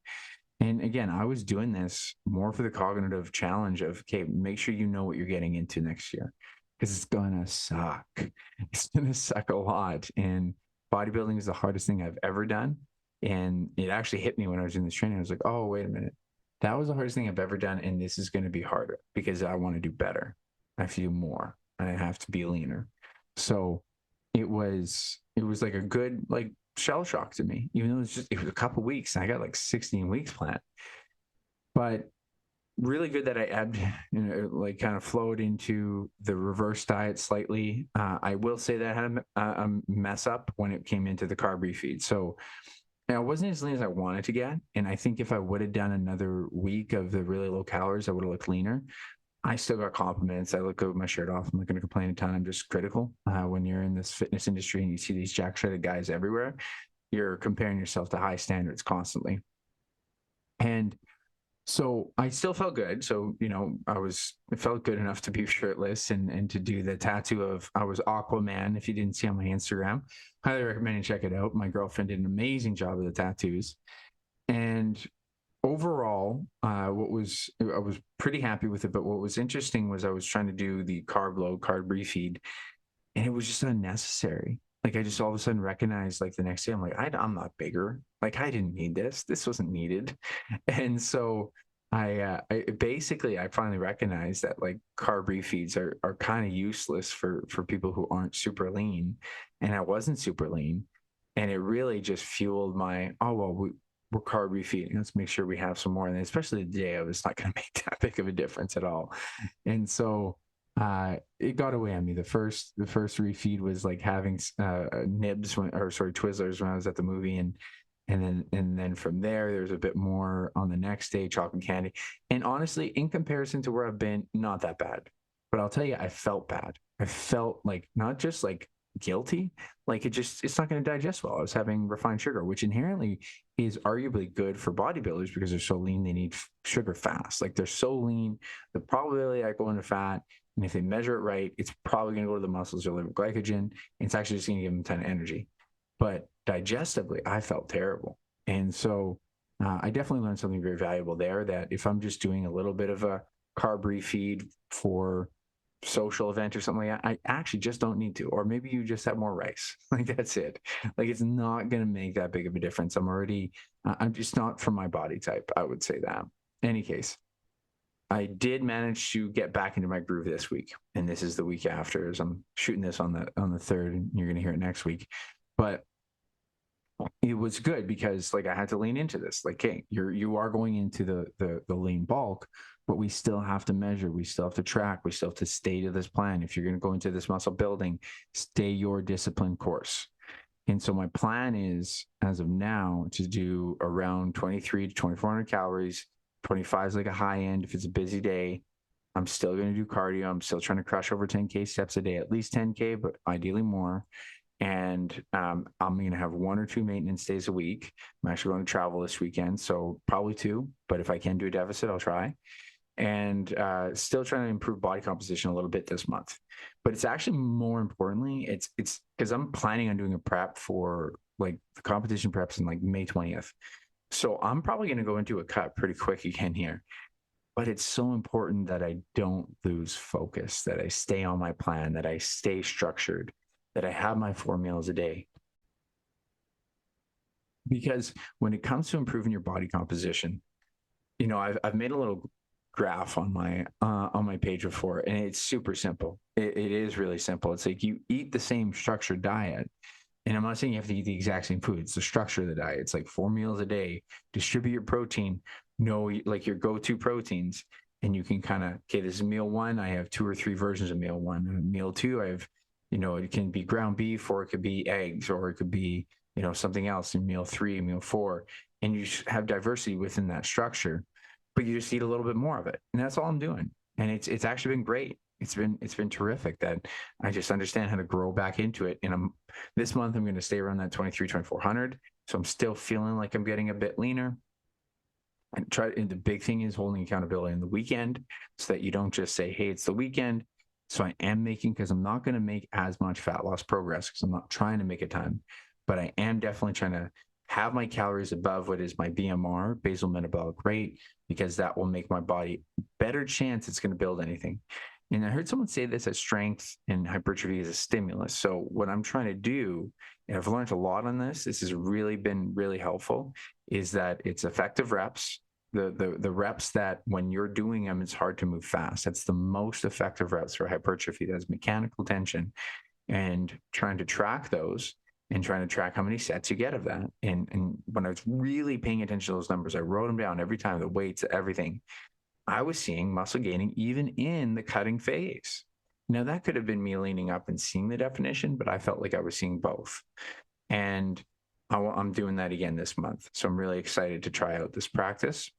And again, I was doing this more for the cognitive challenge of, okay, make sure you know what you're getting into next year, because it's going to suck. It's going to suck a lot. And bodybuilding is the hardest thing I've ever done. And it actually hit me when I was in this training. I was like, oh, wait a minute. That was the hardest thing I've ever done. And this is going to be harder because I want to do better. I feel more. I have to be leaner. So it was like a good, like, shell shock to me, even though it was a couple weeks and I got like 16 weeks planned. But really good that I ebbed, like kind of flowed into the reverse diet slightly. I will say that I had a mess up when it came into the carb refeed. So I wasn't as lean as I wanted to get. And I think if I would have done another week of the really low calories, I would have looked leaner. I still got compliments. I look good with my shirt off. I'm not going to complain a ton. I'm just critical. When you're in this fitness industry and you see these jack shredded guys everywhere, you're comparing yourself to high standards constantly. And so I still felt good. So, it felt good enough to be shirtless and to do the tattoo of, I was Aquaman. If you didn't see on my Instagram, highly recommend you check it out. My girlfriend did an amazing job of the tattoos. And overall, I was pretty happy with it. But what was interesting was I was trying to do the carb refeed, and it was just unnecessary. Like, I just all of a sudden recognized, like, the next day, I'm like, I'm not bigger. Like, I didn't need this. This wasn't needed. And so I finally recognized that, like, carb refeeds are kind of useless for people who aren't super lean. And I wasn't super lean. And it really just fueled my, we're carb refeeding. Let's make sure we have some more. And especially the day, I was not going to make that big of a difference at all. And so it got away on me. The first refeed was like having nibs Twizzlers when I was at the movie, and And then from there, there's a bit more on the next day, chocolate candy. And honestly, in comparison to where I've been, not that bad. But I'll tell you, I felt bad. I felt like not just like guilty, like it's not going to digest well. I was having refined sugar, which inherently is arguably good for bodybuilders because they're so lean, they need sugar fast. Like they're so lean, the probability I go into fat, and if they measure it right, it's probably going to go to the muscles or liver glycogen. And it's actually just going to give them a ton of energy. But digestively, I felt terrible. And so I definitely learned something very valuable there, that if I'm just doing a little bit of a carb refeed for social event or something like that, I actually just don't need to. Or maybe you just have more rice. Like that's it. Like it's not going to make that big of a difference. I'm just not from my body type. I would say that. In any case, I did manage to get back into my groove this week, and this is the week after. As I'm shooting this on the third, and you're going to hear it next week. But it was good because like I had to lean into this. Like, hey, you are going into the lean bulk, but we still have to measure, we still have to track, we still have to stay to this plan. If you're going to go into this muscle building, stay your discipline course. And so my plan is, as of now, to do around 23 to 2,400 calories. 25 is like a high end if it's a busy day. I'm still going to do cardio. I'm still trying to crush over 10K steps a day, at least 10K, but ideally more. And I'm going to have 1 or 2 maintenance days a week. I'm actually going to travel this weekend, so probably 2. But if I can do a deficit, I'll try. And still trying to improve body composition a little bit this month. But it's actually more importantly, it's because I'm planning on doing a prep for like the competition preps in like May 20th. So I'm probably going to go into a cut pretty quick again here. But it's so important that I don't lose focus, that I stay on my plan, that I stay structured, that I have my 4 meals a day. Because when it comes to improving your body composition, I've made a little graph on my page before, and it's super simple. It is really simple. It's like you eat the same structured diet. And I'm not saying you have to eat the exact same food. It's the structure of the diet. It's like 4 meals a day. Distribute your protein. Know like your go-to proteins, and you can kind of, okay, this is meal 1. I have 2 or 3 versions of meal 1. And meal 2, I have, it can be ground beef, or it could be eggs, or it could be, something else in meal 3, meal 4. And you have diversity within that structure, but you just eat a little bit more of it. And that's all I'm doing. And it's actually been great. It's been terrific that I just understand how to grow back into it. And this month I'm going to stay around that 2,400. So I'm still feeling like I'm getting a bit leaner. And the big thing is holding accountability on the weekend, so that you don't just say, hey, it's the weekend. So I am because I'm not going to make as much fat loss progress because I'm not trying to make a ton, but I am definitely trying to have my calories above what is my BMR, basal metabolic rate, because that will make my body better chance it's going to build anything. And I heard someone say this, that strength and hypertrophy is a stimulus. So what I'm trying to do, and I've learned a lot on this has really been really helpful, is that it's effective reps. The reps that when you're doing them, it's hard to move fast. That's the most effective reps for hypertrophy. That's mechanical tension, and trying to track those and trying to track how many sets you get of that. And when I was really paying attention to those numbers, I wrote them down every time, the weights, everything. I was seeing muscle gaining even in the cutting phase. Now, that could have been me leaning up and seeing the definition, but I felt like I was seeing both. And I'm doing that again this month. So I'm really excited to try out this practice.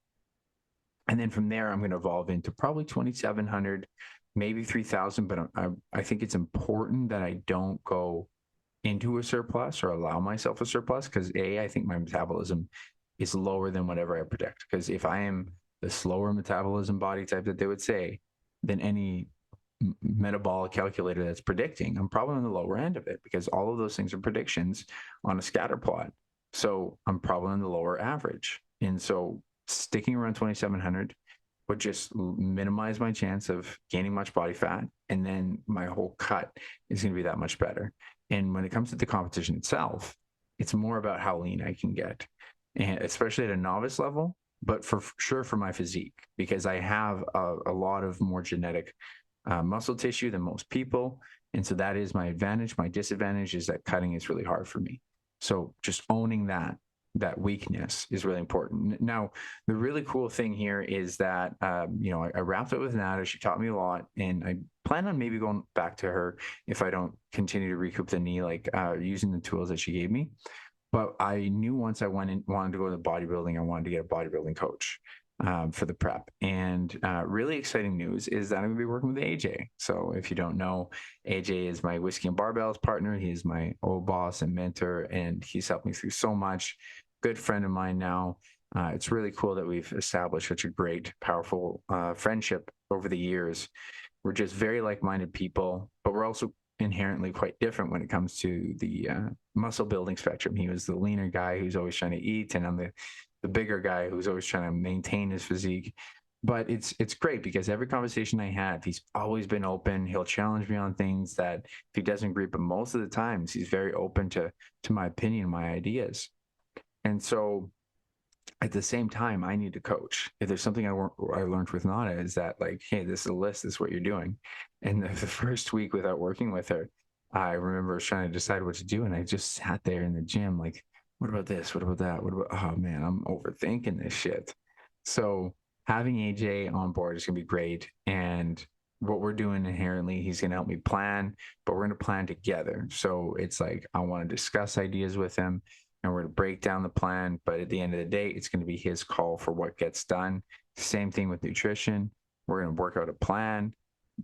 And then from there, I'm going to evolve into probably 2,700, maybe 3,000. But I think it's important that I don't go into a surplus or allow myself a surplus, because I think my metabolism is lower than whatever I predict. Because if I am the slower metabolism body type that they would say, than any metabolic calculator that's predicting, I'm probably on the lower end of it, because all of those things are predictions on a scatter plot. So I'm probably on the lower average. And so sticking around 2,700 would just minimize my chance of gaining much body fat. And then my whole cut is going to be that much better. And when it comes to the competition itself, it's more about how lean I can get, and especially at a novice level, but for sure for my physique, because I have a lot of more genetic muscle tissue than most people. And so that is my advantage. My disadvantage is that cutting is really hard for me. So just owning that weakness is really important. Now, the really cool thing here is that, I wrapped it with Nada. She taught me a lot, and I plan on maybe going back to her if I don't continue to recoup the knee, like using the tools that she gave me. But I knew once I wanted to go to bodybuilding, I wanted to get a bodybuilding coach for the prep. And really exciting news is that I'm going to be working with AJ. So if you don't know, AJ is my whiskey and barbells partner. He is my old boss and mentor, and he's helped me through so much. Good friend of mine now. It's really cool that we've established such a great, powerful friendship over the years. We're just very like-minded people, but we're also inherently quite different when it comes to the muscle building spectrum. He was the leaner guy who's always trying to eat, and I'm the bigger guy who's always trying to maintain his physique. But it's great because every conversation I have, he's always been open. He'll challenge me on things that if he doesn't agree, but most of the times he's very open to my opinion, my ideas. And so at the same time, I need to coach. If there's something I learned with Nana is that, like, hey, this is a list, this is what you're doing. And the first week without working with her, I remember trying to decide what to do. And I just sat there in the gym, like, what about this? What about that? What about, oh man, I'm overthinking this shit. So having AJ on board is going to be great. And what we're doing inherently, he's going to help me plan, but we're going to plan together. So it's like, I want to discuss ideas with him, and we're going to break down the plan. But at the end of the day, it's going to be his call for what gets done. Same thing with nutrition. We're going to work out a plan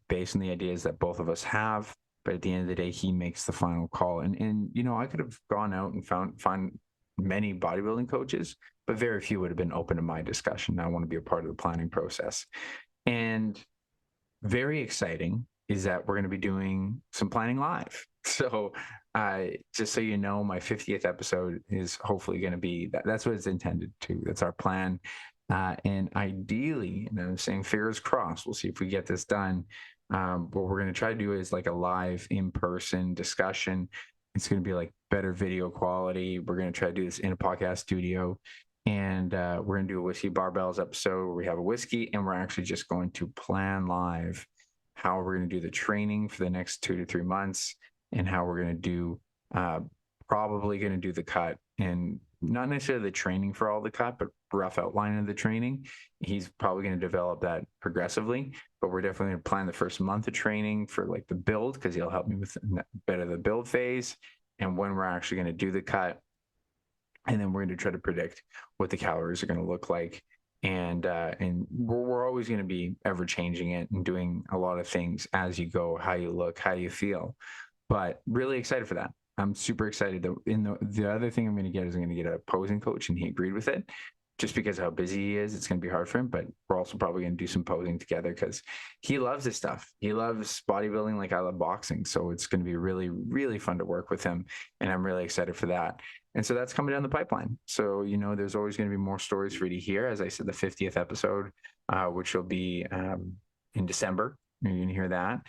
based on the ideas that both of us have. But at the end of the day, he makes the final call. And you know, I could have gone out and find many bodybuilding coaches, but very few would have been open to my discussion. I want to be a part of the planning process. And very exciting is that we're going to be doing some planning live. So just so you know, my 50th episode is hopefully going to be that's what it's intended to. That's our plan. And ideally, and I'm saying fingers crossed, we'll see if we get this done. What we're going to try to do is like a live in-person discussion. It's going to be like better video quality. We're going to try to do this in a podcast studio. And we're going to do a whiskey barbells episode where we have a whiskey, and we're actually just going to plan live how we're going to do the training for the next 2 to 3 months, and how we're going to do, probably going to do the cut, and not necessarily the training for all the cut, but rough outline of the training. He's probably going to develop that progressively, but we're definitely going to plan the first month of training for like the build, because he'll help me with a bit of the build phase and when we're actually going to do the cut. And then we're going to try to predict what the calories are going to look like. And we're always going to be ever changing it and doing a lot of things as you go, how you look, how you feel. But really excited for that. I'm super excited. The other thing I'm going to get is I'm going to get a posing coach, and he agreed with it. Just because of how busy he is, it's going to be hard for him. But we're also probably going to do some posing together because he loves this stuff. He loves bodybuilding like I love boxing. So it's going to be really, really fun to work with him. And I'm really excited for that. And so that's coming down the pipeline. So, you know, there's always going to be more stories for you to hear. As I said, the 50th episode, which will be in December. You're going to hear that.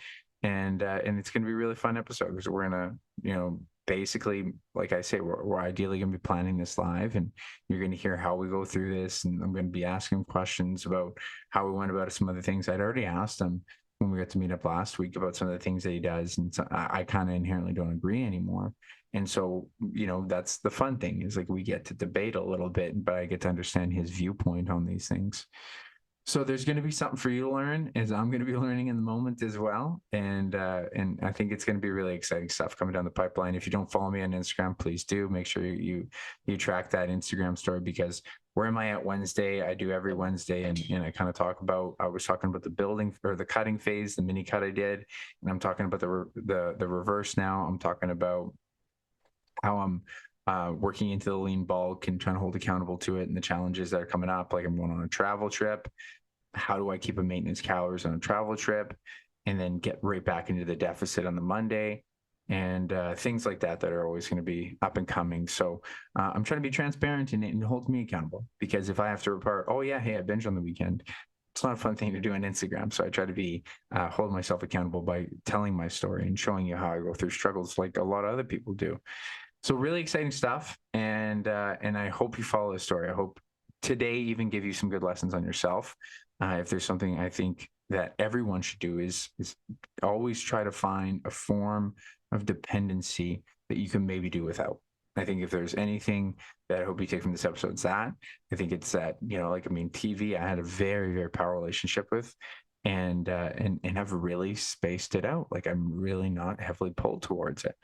And it's going to be a really fun episode because we're going to, you know, basically, like I say, we're ideally going to be planning this live, and you're going to hear how we go through this. And I'm going to be asking questions about how we went about some other things. I'd already asked him when we got to meet up last week about some of the things that he does. And so I kind of inherently don't agree anymore. And so, you know, that's the fun thing, is like we get to debate a little bit, but I get to understand his viewpoint on these things. So there's going to be something for you to learn, as I'm going to be learning in the moment as well. And I think it's going to be really exciting stuff coming down the pipeline. If you don't follow me on Instagram, please do. Make sure you track that Instagram story, because where am I at Wednesday? I do every Wednesday, and I kind of talk about, I was talking about the building or the cutting phase, the mini cut I did, and I'm talking about the reverse now. I'm talking about how I'm working into the lean bulk and trying to hold accountable to it, and the challenges that are coming up. Like I'm going on a travel trip. How do I keep a maintenance calories on a travel trip and then get right back into the deficit on the Monday, and things like that are always going to be up and coming. So I'm trying to be transparent, and it holds me accountable, because if I have to report, oh yeah, hey, I binged on the weekend, it's not a fun thing to do on Instagram. So I try to be hold myself accountable by telling my story and showing you how I go through struggles like a lot of other people do. So really exciting stuff. And I hope you follow the story. I hope today even give you some good lessons on yourself. If there's something I think that everyone should do is always try to find a form of dependency that you can maybe do without. I think if there's anything that I hope you take from this episode, it's that. I think it's that, you know, like, I mean, TV, I had a very, very powerful relationship with, and have really spaced it out. Like I'm really not heavily pulled towards it.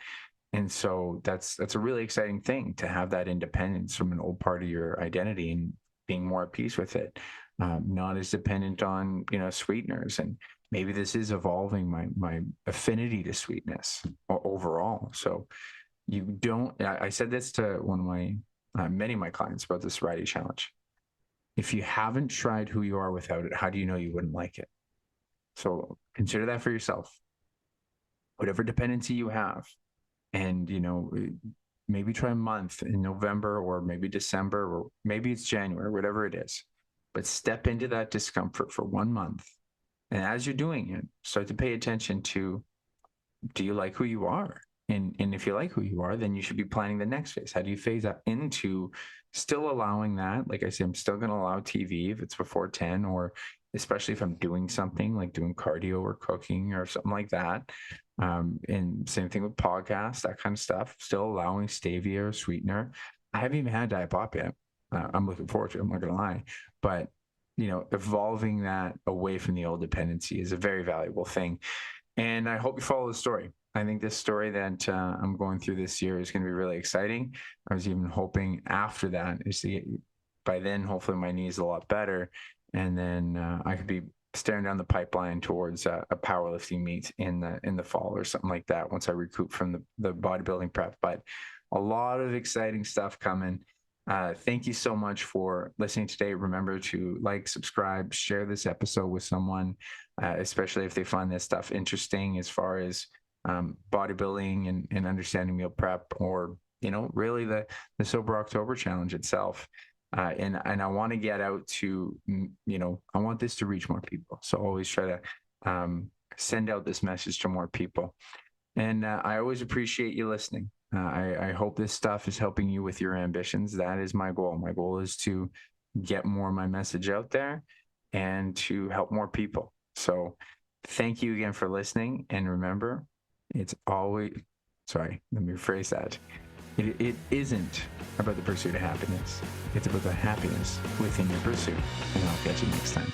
And so that's a really exciting thing, to have that independence from an old part of your identity and being more at peace with it, not as dependent on, sweeteners. And maybe this is evolving my affinity to sweetness overall. So you don't. I said this to one of my many of my clients about the sobriety challenge. If you haven't tried who you are without it, how do you know you wouldn't like it? So consider that for yourself. Whatever dependency you have, and maybe try a month in November, or maybe December, or maybe it's January, whatever it is, but step into that discomfort for 1 month. And as you're doing it, start to pay attention to, do you like who you are? And if you like who you are, then you should be planning the next phase. How do you phase that into still allowing that? Like I said, I'm still going to allow TV if it's before 10, or especially if I'm doing something like doing cardio or cooking or something like that. And same thing with podcasts, that kind of stuff. Still allowing stevia or sweetener. I haven't even had diet pop yet. I'm looking forward to it. I'm not going to lie. But, evolving that away from the old dependency is a very valuable thing. And I hope you follow the story. I think this story that I'm going through this year is going to be really exciting. I was even hoping after that is to get, by then, hopefully my knee is a lot better. And then I could be staring down the pipeline towards a powerlifting meet in the fall or something like that, once I recoup from the bodybuilding prep. But a lot of exciting stuff coming. Thank you so much for listening today. Remember to like, subscribe, share this episode with someone, especially if they find this stuff interesting, as far as bodybuilding and understanding meal prep, or really the Sober October challenge itself. And I want to get out to, I want this to reach more people. So always try to send out this message to more people. And I always appreciate you listening. I hope this stuff is helping you with your ambitions. That is my goal. My goal is to get more of my message out there and to help more people. So thank you again for listening. And remember, it's always, sorry, let me rephrase that. It isn't about the pursuit of happiness. It's about the happiness within your pursuit. And I'll catch you next time.